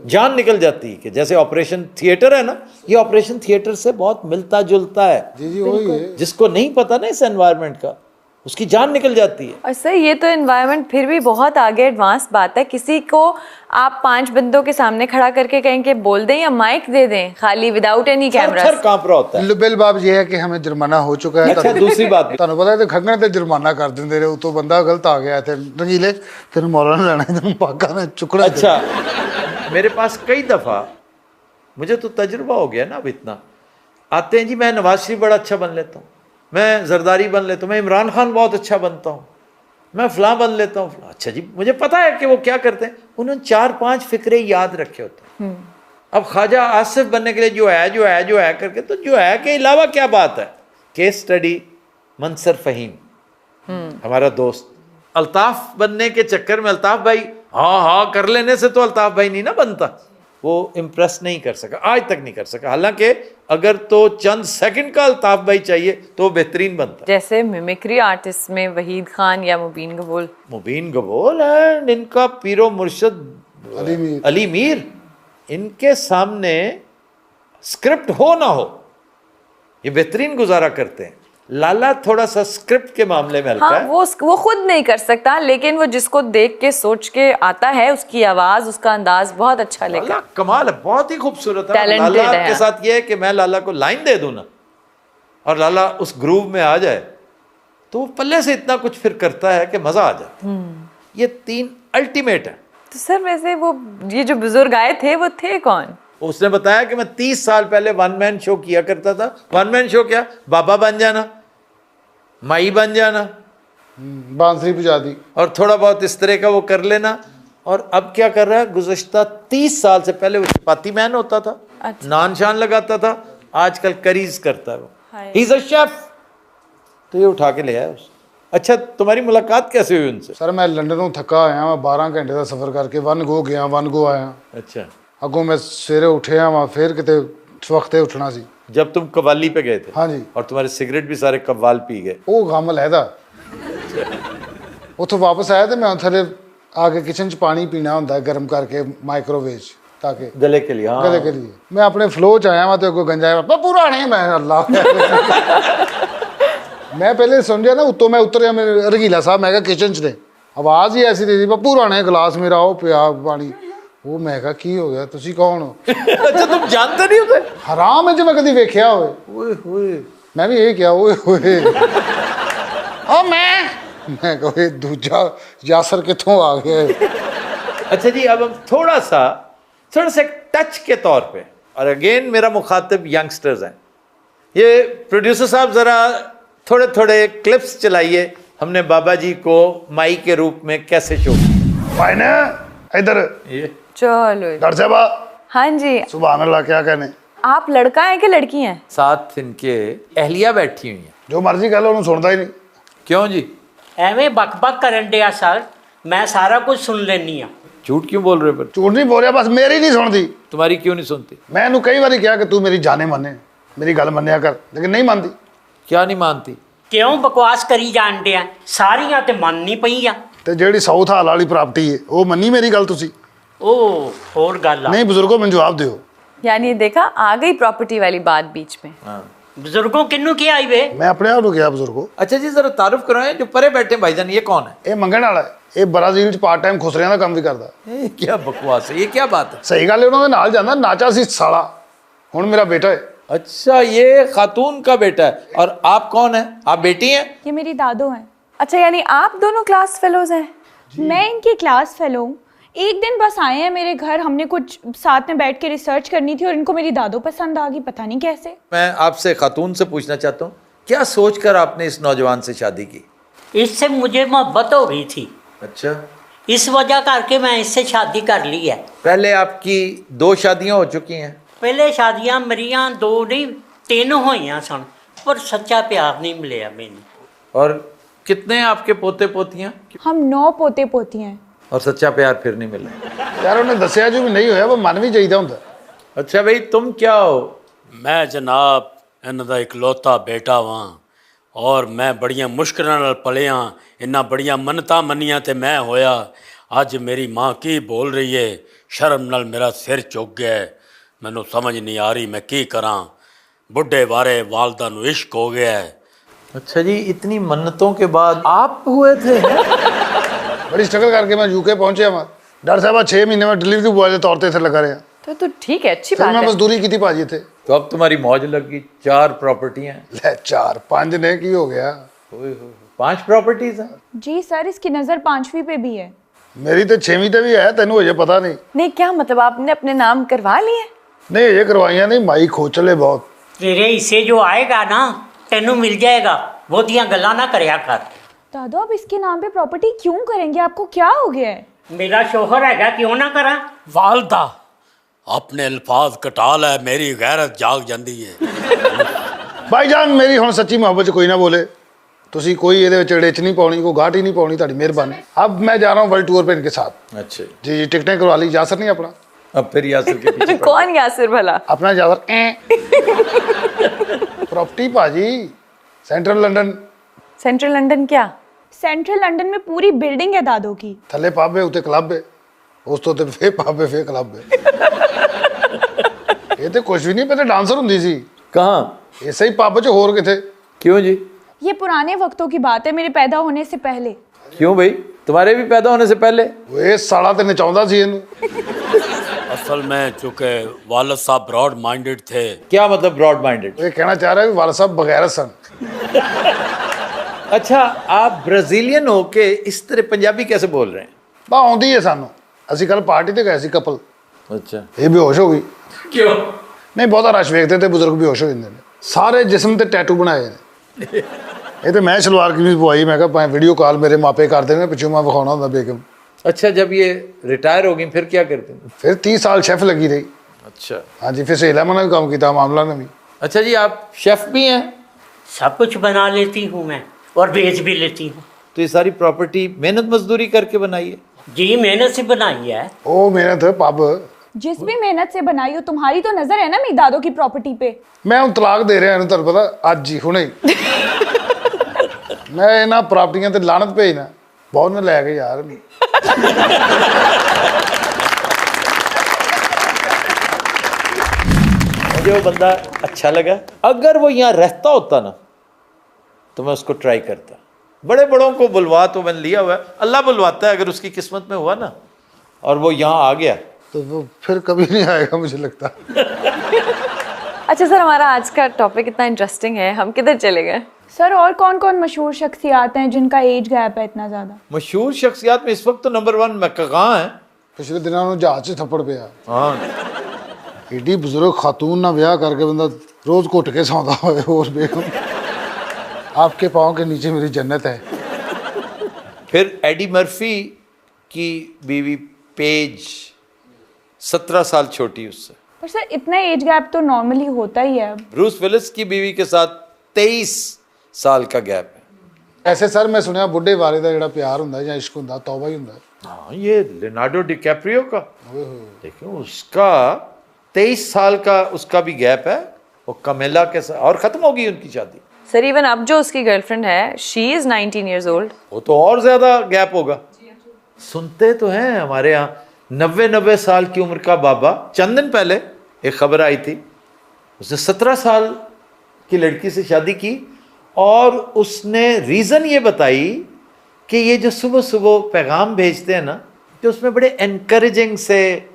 जान निकल जाती है। कि जैसे ऑपरेशन थिएटर है ना, ये ऑपरेशन थिएटर से बहुत मिलता जुलता है। जी जी वही है। जिसको नहीं पता ना इस एनवायरनमेंट का, उसकी जान निकल जाती है। और सर ये तो एनवायरनमेंट फिर भी बहुत आगे एडवांस बात है। किसी को आप 5 बंदों के सामने खड़ा करके कहें कि बोल दें या माइक दे दें खाली विदाउट एनी कैमरा, थर कांप रहा होता है। बिल बाब ये है कि हमें जुर्माना हो चुका है। अच्छा, दूसरी बात, ਤੁਹਾਨੂੰ ਪਤਾ ਹੈ ਖੰਗਣ ਤੇ जुर्माना कर ਦਿੰਦੇ ਰਹੇ, ਉਤੋਂ ਬੰਦਾ ਗਲਤ ਆ ਗਿਆ ਤੇ ਰੰਗੀਲੇ ਤੈਨੂੰ ਮੌਲਾਨਾ ਲੈਣਾ ਤੈਨੂੰ ਪਾਕਾਂ ਨੇ ਚੁੱਕਣਾ। अच्छा, मेरे पास कई दफ़ा, मुझे तो तजुर्बा हो गया ना अब इतना, आते हैं जी मैं नवाज शरीफ बड़ा अच्छा बन लेता हूँ, मैं जरदारी बन लेता हूँ, मैं इमरान खान बहुत अच्छा बनता हूँ, मैं फ़लाँ बन लेता हूँ। अच्छा जी, मुझे पता है कि वो क्या करते हैं। उन्होंने 4-5 फ़िक्रे याद रखे होते हैं। अब ख्वाजा आसिफ बनने के लिए जो है करके, तो जो है के अलावा क्या बात है। केस स्टडी मंसर फ़हीम, हमारा दोस्त, अल्ताफ़ बनने के चक्कर में अल्ताफ़ भाई हाँ कर लेने से तो अल्ताफ़ भाई नहीं ना बनता, वो इम्प्रेस नहीं कर सका, आज तक नहीं कर सका। हालांकि अगर तो चंद सेकंड का अल्ताफ़ भाई चाहिए तो वो बेहतरीन बनता। जैसे मिमिक्री आर्टिस्ट में वहीद खान या मुबीन गबोल। मुबीन गबोल है, इनका पीरो मुर्शद अली मीर, इनके सामने स्क्रिप्ट हो ना हो ये बेहतरीन गुजारा करते हैं। लाला थोड़ा सा स्क्रिप्ट के मामले में हल्का हाँ, है। वो खुद नहीं कर सकता, लेकिन वो जिसको देख के सोच के आता है, उसकी आवाज, उसका अंदाज बहुत अच्छा लाला लगता कमाल है, बहुत ही खूबसूरत है। Talented लाला है। के साथ ये है कि मैं लाला को लाइन दे दूं ना और लाला उस ग्रूव में आ जाए, तो वो पल्ले से इतना कुछ फिर करता है कि मजा आ जाता है। ये 3 अल्टीमेट है। तो सर वैसे वो ये जो बुजुर्ग आए थे वो थे कौन? उसने बताया कि मैं 30 साल पहले वन मैन शो किया करता था। वन मैन शो क्या, बाबा बन जाना, माई बन जाना, बांसुरी बजा दी और थोड़ा बहुत इस तरह का वो कर लेना। और अब क्या कर रहा है, गुज़श्ता 30 साल से पहले वो चपाती मैन होता था, अच्छा। नान शान लगाता था, आजकल करीज करता है वो, हाय। He is a chef. तो ये उठा के ले आया उस। अच्छा, तुम्हारी मुलाकात कैसे हुई उनसे? सर मैं लंडनों थका आया, मैं 12 घंटे का सफ़र करके वन गो गया, वन गो आया। अच्छा, अगों मैं सवेरे उठिया वहाँ फिर किते वक्ते उठना सी। जब तुम कव्वाली पे गए थे? हाँ जी। और तुम्हारे सिगरेट भी सारे कव्वाल पी गए? ਉਹ ਕੰਮ ਲੈਦਾ ਉੱਥੋਂ ਵਾਪਸ ਆਇਆ ਤੇ ਮੈਂ ਥੱਲੇ ਆ ਕੇ ਕਿਚਨ 'ਚ ਪਾਣੀ ਪੀਣਾ ਹੁੰਦਾ ਗਰਮ ਕਰਕੇ ਮਾਈਕ੍ਰੋਵੇਵ 'ਚ ਤਾਂ ਕਿ गले के लिए। हाँ, गले के लिए मैं अपने फ्लो च आया मैं तो अगो गंजा पुराने मैं अल्लाह मैं पहले समझा ना उत्तों मैं उतरिया मेरे रंगीला साहब मैं किचन च ने आवाज़ ही ऐसी दी पुराने गिलास मेरा वो पिया पानी वो मैं कहा की हो गया तुसी कौन हो? अच्छा, तुम जानते नहीं होते? हराम है जो मैं कभी वेख्या होए। ओए होए, मैं भी यही किया ओए होए ओ मैं कहे दूजा यासर कितों आ गया। अच्छा जी, अब हम थोड़ा सा टच के तौर पे, और अगेन मेरा मुखातिब यंगस्टर्स हैं, ये प्रोड्यूसर साहब ज़रा थोड़े थोड़े क्लिप्स चलाइए। हमने बाबा जी को माई के रूप में कैसे शो भाई ने इधर ये चलो डर साहबा हाँ जी, सुभान अल्लाह क्या कहने आप लड़का हैं कि लड़की हैं? साथ इनके अहलिया बैठी हुई हैं। जो मर्जी कह लो उन्हें सुनता ही नहीं। क्यों जी? ਐਵੇਂ ਬਕ-ਬਕ ਕਰਨ ਡਿਆ ਸਰ, मैं सारा कुछ सुन ਲੈਂਦੀ ਆ। झूठ क्यों बोल रहे हो? झूठ नहीं बोल रहा, बस मेरी नहीं सुनती। तुम्हारी क्यों नहीं सुनती? मैं इन्हू कई बार कहा कि तू मेरी जाने माने, मेरी गल मन्निया कर, लेकिन नहीं मानती। क्या नहीं मानती? ਕਿਉਂ ਬਕਵਾਸ ਕਰੀ ਜਾਣ ਡਿਆ? ਸਾਰੀਆਂ ਤੇ ਮੰਨ ਨਹੀਂ ਪਈਆਂ। ਤੇ ਜਿਹੜੀ ਸਾਊਥ ਹਾਲ ਵਾਲੀ ਪ੍ਰਾਪਰਟੀ ਹੈ ਉਹ ਮੰਨੀ ਮੇਰੀ ਗੱਲ ਤੁਸੀਂ? ਉਹ ਹੋਰ ਗੱਲ ਆ। नहीं बुजुर्गो मैं जवाब दो। यानी देखा, आ गई प्रॉपर्टी वाली बात बीच में। ਬਜ਼ੁਰਗੋਂ ਕਿਹਨੂੰ ਕਿਹਾ ਆਈ ਵੇ? मैं अपने आप को किया बुजुर्गो। अच्छा जी, जरा तारुफ कराएं जो परे बैठे हैं भाईजान, ये कौन है? ये मंगण वाला है, ये ब्राजील च पार्ट टाइम खुसरियां ਦਾ ਕੰਮ ਵੀ ਕਰਦਾ। ये क्या बकवास है, ये क्या बात है? ਸਹੀ ਗੱਲ ਹੈ, ਉਹਨਾਂ ਦੇ ਨਾਲ ਜਾਂਦਾ ਨਾਚਾ ਸੀ ਸਾਲਾ, ਹੁਣ ਮੇਰਾ ਬੇਟਾ ਹੈ। अच्छा, ये खातून का बेटा है। और आप कौन है? आप बेटी हैं? ये मेरी दादो हैं। अच्छा, यानी आप दोनों क्लास फेलोज हैं? मैं इनकी क्लास फेलो हूँ। एक दिन बस आए हैं मेरे घर, हमने कुछ साथ में बैठ के रिसर्च करनी थी और इनको मेरी दादो पसंद आ गई, पता नहीं कैसे। मैं आपसे खातून से पूछना चाहता हूँ, क्या सोचकर आपने इस नौजवान से शादी की? इससे मुझे मोहब्बत हो गई थी। अच्छा, इस वजह करके मैं इससे शादी कर ली है। पहले आपकी 2 शादियाँ हो चुकी हैं? पहले शादियां मेरियां 2 नहीं 3 होइयां सन, पर सच्चा प्यार नहीं मिले मैंने। और कितने हैं आपके पोते पोतियाँ? हम 9 पोते पोती हैं। और सच्चा प्यार फिर नहीं मिला? यार उन्हें दसिया जो भी नहीं होया, वो मन भी चाहिए होंगे। अच्छा भाई, तुम क्या हो? मैं जनाब इन्हां दा इकलौता बेटा वां और मैं बड़ियां मुश्किलां नाल पलियां, इन्ना बड़ियां मन्नतां मन्नियां ते मैं होया। अज मेरी माँ की बोल रही है, शर्म नाल मेरा सिर चुक गया है। मैनू समझ नहीं आ रही मैं की करा। बुढ़े बारे वालदा नू इश्क हो गया है। अच्छा जी, इतनी मन्नतों के बाद आप हुए थे? बड़ी स्ट्रगल करके मैं यूके पहुंचे। मैं डॉक्टर साहब 6 महीने में डिलीवरी बॉय के तौर पर इतने लगा रहा। तो ठीक है, अच्छी फिर बात मैं है। मजदूरी की थी भाजी थे। तो अब तुम्हारी मौज लगी, 4 प्रॉपर्टियां हैं। ले 4 5 ने की हो गया? 5 प्रॉपर्टीज हैं? जी सर, इसकी नज़र 5वीं पे भी है। मेरी तो 6वीं ते भी है, तेन हो पता नहीं। नहीं, क्या मतलब आपने अपने नाम करवा लिए? नहीं ये करवाइया नहीं, माई खोचले बहुत। तेरे हिस्से जो आएगा ना तेनू मिल जाएगा, बहुतियां गल्लां ना करया कर। दादो, आप इसके नाम पे प्रॉपर्टी क्यों करेंगे? आपको क्या हो गया है? मेरा शोहर हैगा, क्यों ना करा? वालदा अपने अल्फाज कटा लै, मेरी गैरत जाग जाती है। भाईजान मेरी हुण सच्ची मोहब्बत च कोई ना बोले, तुसी कोई ये चड़ेच नहीं पानी, कोई गाट ही नहीं पानी, ताड़ी मेहरबानी। अब मैं जा रहा हूँ वर्ल्ड टूर पे इनके साथ। अच्छा जी टिकटें करवा ली। यासर नहीं अपना? अब फिर यासर के पीछे कौन यासिर भला? अपना यासर। प्रॉपर्टी भाजी सेंट्रल लंडन। सेंट्रल लंडन क्या? सेंट्रल लंदन में पूरी बिल्डिंग है दादो की। थले पब है, उत्ते क्लब है, उस तो फिर पब है, फिर क्लब है। ये तो कुछ भी नहीं, पहले डांसर होंदी सी। कहाँ? ऐसे ही पब च होर किथे। क्यों जी? ये पुराने वक्तों की बात है, मेरे पैदा होने से पहले। क्यों भाई, तुम्हारे भी पैदा होने से पहले? वे साला तो नचाउंदा सी इहनू। असल में चूंकि वालद साहब ब्रॉड माइंडेड थे। क्या मतलब ब्रॉड माइंडेड? ये कहना चाह रहा है कि वाला साहब बगैरत सन। अच्छा, आप ब्राजीलियन हो के इस तरह पंजाबी कैसे बोल रहे हैं? बा आउंदी है सानू, असी कल पार्टी ते गए सी कपल। अच्छा, ये बेहोश हो गई। क्यों? नहीं बहुता रश वेखते थे, बुजुर्ग बेहोश हो जाते हैं। सारे जिस्म ते टैटू बनाए ने। ये तो मैं सलवार कमीज पवाई, मैं कहा वीडियो कॉल मेरे मापे कर देने, पिछू मैं विखाना होंदा बेगम। अच्छा, जब ये रिटायर हो गई फिर क्या करते हैं? फिर 30 साल शेफ लगी रही। अच्छा हाँ जी, फिर सहेला मना भी काम किया, मामला ने भी। अच्छा जी, आप शेफ भी हैं? सब कुछ बना लेती हूँ मैं और बेच भी लेती हूँ। तो ये सारी प्रॉपर्टी मेहनत मजदूरी करके बनाई है? जी मेहनत से बनाई है। ओ मेहनत है पब। जिस भी मेहनत से बनाई हो, तुम्हारी तो नजर है ना मेरी दादो की प्रॉपर्टी पे। मैं हूँ तलाक दे रहा तुम पता अज ही हुणे ही। मैं इन्होंने प्रॉपर्टियां ते लानत भेजना बहुत ने लैके यार। मुझे वो बंदा अच्छा लगा। अगर वो यहाँ रहता होता ना तो मैं उसको ट्राई करता। बड़े बड़ों को बुलवा तो मैंने लिया हुआ है, अल्लाह बुलवाता है। अगर उसकी किस्मत में हुआ ना और वो यहाँ आ गया तो वो फिर कभी नहीं आएगा मुझे लगता। अच्छा सर, हमारा आज का टॉपिक इतना इंटरेस्टिंग है, हम किधर चले गए? सर, और कौन कौन मशहूर शख्सियात हैं जिनका एज गैप है इतना ज़्यादा? मशहूर शख्सियात में इस वक्त तो नंबर 1 मक्का है। पिछले दिनों उन्होंने जहाज से थप्पड़ पिया। हाँ, एडी बुजुर्ग खातून ना ब्याह करके बंदा रोज घुट के सौंदा होए। और बेगम आपके पाँव के नीचे मेरी जन्नत है। फिर एडी मर्फी की बीवी पेज 17 साल छोटी उससे। पर सर इतना एज गैप तो नॉर्मली होता ही है। ब्रूस विलिस की बीवी के साथ 23 साल का गैप है। ऐसे सर मैं सुनया बुढ़े बारे का जो प्यार होंगे या इश्क होंगे तौबा ही होंगे। हाँ, ये लियोनार्डो डिकैप्रियो का देखो, उसका 23 साल का उसका भी गैप है, वो कमेला के साथ, और खत्म होगी उनकी शादी। सर इवन अब जो उसकी गर्लफ्रेंड है, शी इज 19 years old। वो तो और ज्यादा गैप होगा। सुनते तो हैं हमारे यहाँ 90 साल की उम्र का बाबा, चंद दिन पहले एक खबर आई थी, उसने 17 साल की लड़की से शादी की और उसने रीज़न ये बताई कि ये जो सुबह सुबह पैगाम भेजते हैं ना, जो उसमें बड़े एनकरेजिंग से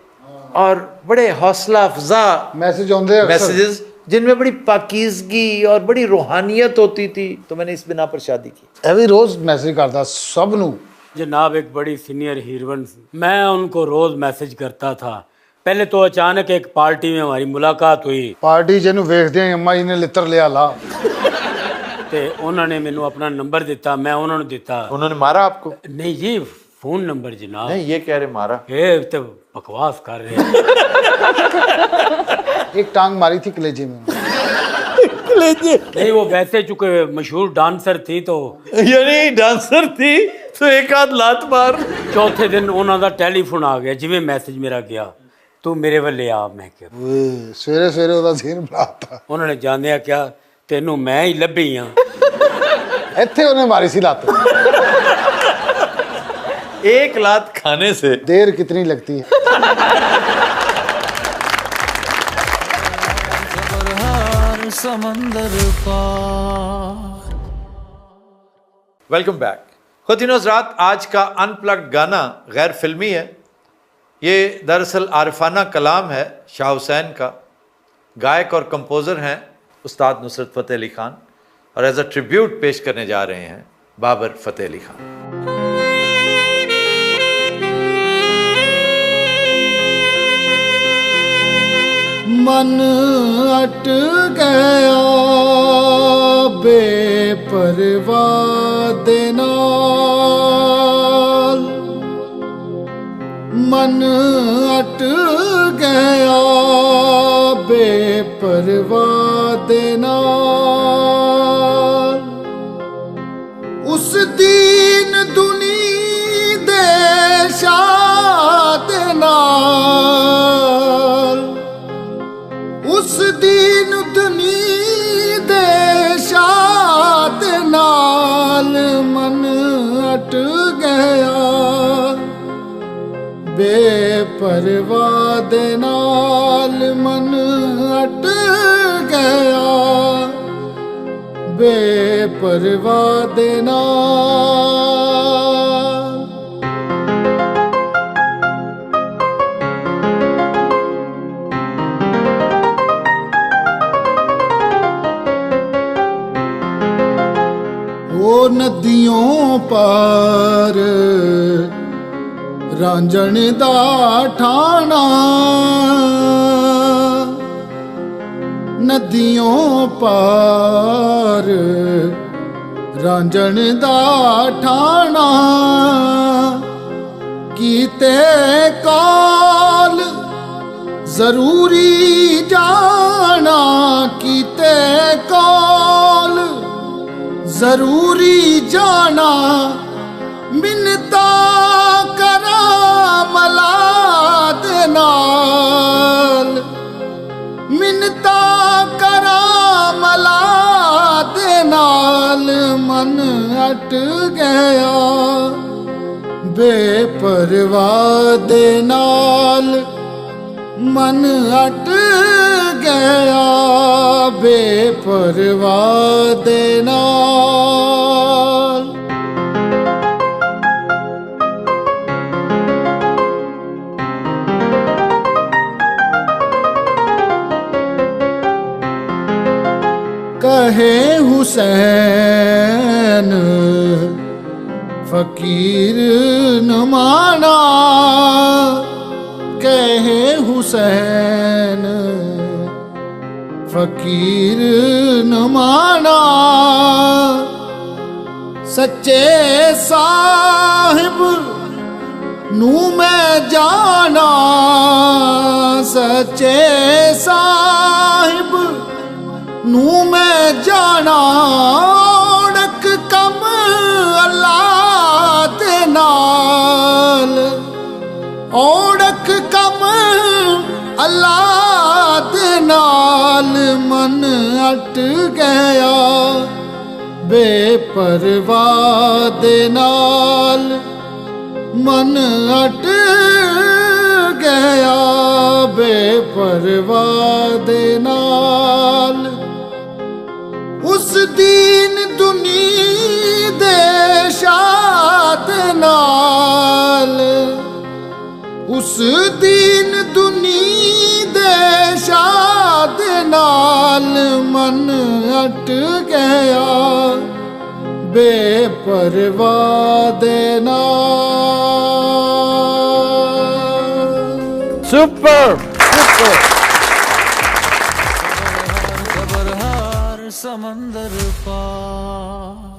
और बड़े हौसला अफजा मैसेजेस, जिनमें बड़ी पाकीज़गी और बड़ी रूहानियत होती थी, तो मैंने इस बिना पर शादी की। एवरी रोज मैसेज करता सब नू। जनाब एक बड़ी सीनियर हीरोइन, मैं उनको रोज़ मैसेज करता था। पहले तो अचानक एक पार्टी में हमारी मुलाकात हुई। पार्टी जिन्हों वेखदे अम्मा जी ने लित्र लिया ला ते उन्होंने मैनू अपना नंबर दिता, मैं उन्होंने दिता। उन्होंने मारा आपको? नहीं जी, फोन नंबर जनाब। नहीं, ये कह रहे मारा। ये तो बकवास कर रहे हैं। एक टांग मारी थी कलेजे में। कलेजे नहीं, वो वैसे चूंकि मशहूर डांसर थी, तो यानी डांसर थी तो एक आध लात मार। चौथे दिन उन्होंने टेलीफोन आ गया, जिवें मैसेज मेरा गया, तू मेरे वाले आ। मैं क्या सवेरे सवेरे ਉਹਦਾ ਸੀਨ ਬਣਾਤਾ। उन्होंने जानिया क्या, तेनू मैं ही लभी हाँ। ਇੱਥੇ ਉਹਨੇ ਮਾਰੀ ਸੀ ਲੱਤ। एक लात खाने से देर कितनी लगती है। हर समंदर पार। Welcome back. ख़ुवातीन हज़रात, आज का अनप्लग्ड गाना गैर फिल्मी है। ये दरअसल आरिफाना कलाम है शाह हुसैन का। गायक और कंपोज़र हैं उस्ताद नुसरत फ़तेह अली ख़ान, और एज अ ट्रिब्यूट पेश करने जा रहे हैं बाबर फ़तेह अली ख़ान। मन अट गया बेपरवाह दे नाल, मन अट गया बेपरवाह दे नाल। उस दीन दुनी दे शाह दे नाल, उस दीन दुनी दे शाह दे नाल मन अट गया बेपरवाह दे नाल, मन अट गया बेपरवाह दे नाल। ओ नदियों पार रांझण दा ठाणा, नदियों पार रांझण दा ठाणा, कीते काल जरूरी जाना, कीते काल जरूरी जाना, मिन्नता करा मला दे नाल, मिन्नता करा मला दे नाल, मन अट गया बेपरवाह दे नाल, मन अट गया बेपरवाह दे नाल। कहे हुसैन फकीर न माना, कहे हुसैन फकीर न माना, सच्चे साहिब नू मैं जाना, सच्चे ਨੂੰ ਮੈਂ ਜਾਣਾ ਔੜਕ ਕੰਮ ਅੱਲਾ ਦੇ ਨਾਲ ਔੜਕ ਕੰਮ ਅੱਲਾ ਦੇ ਨਾਲ ਮਨ ਅਟ ਗਿਆ ਬੇਪਰਵਾਹ ਦੇ ਨਾਲ ਮਨ ਅਟ ਗਿਆ ਬੇਪਰਵਾਹ ਦੇ ਨਾਲ ਉਸ ਦੀਨ ਦੁਨੀ ਦੇ ਸ਼ਾਦ ਨਾਲ ਉਸ ਦੀਨ ਦੁਨੀ ਦੇ ਸ਼ਾਦ ਨਾਲ ਮਨ ਅਟ ਗਿਆ ਬੇਪਰਵਾਹ ਦੇ ਨਾਲ सुपर खबर हर समंदर पार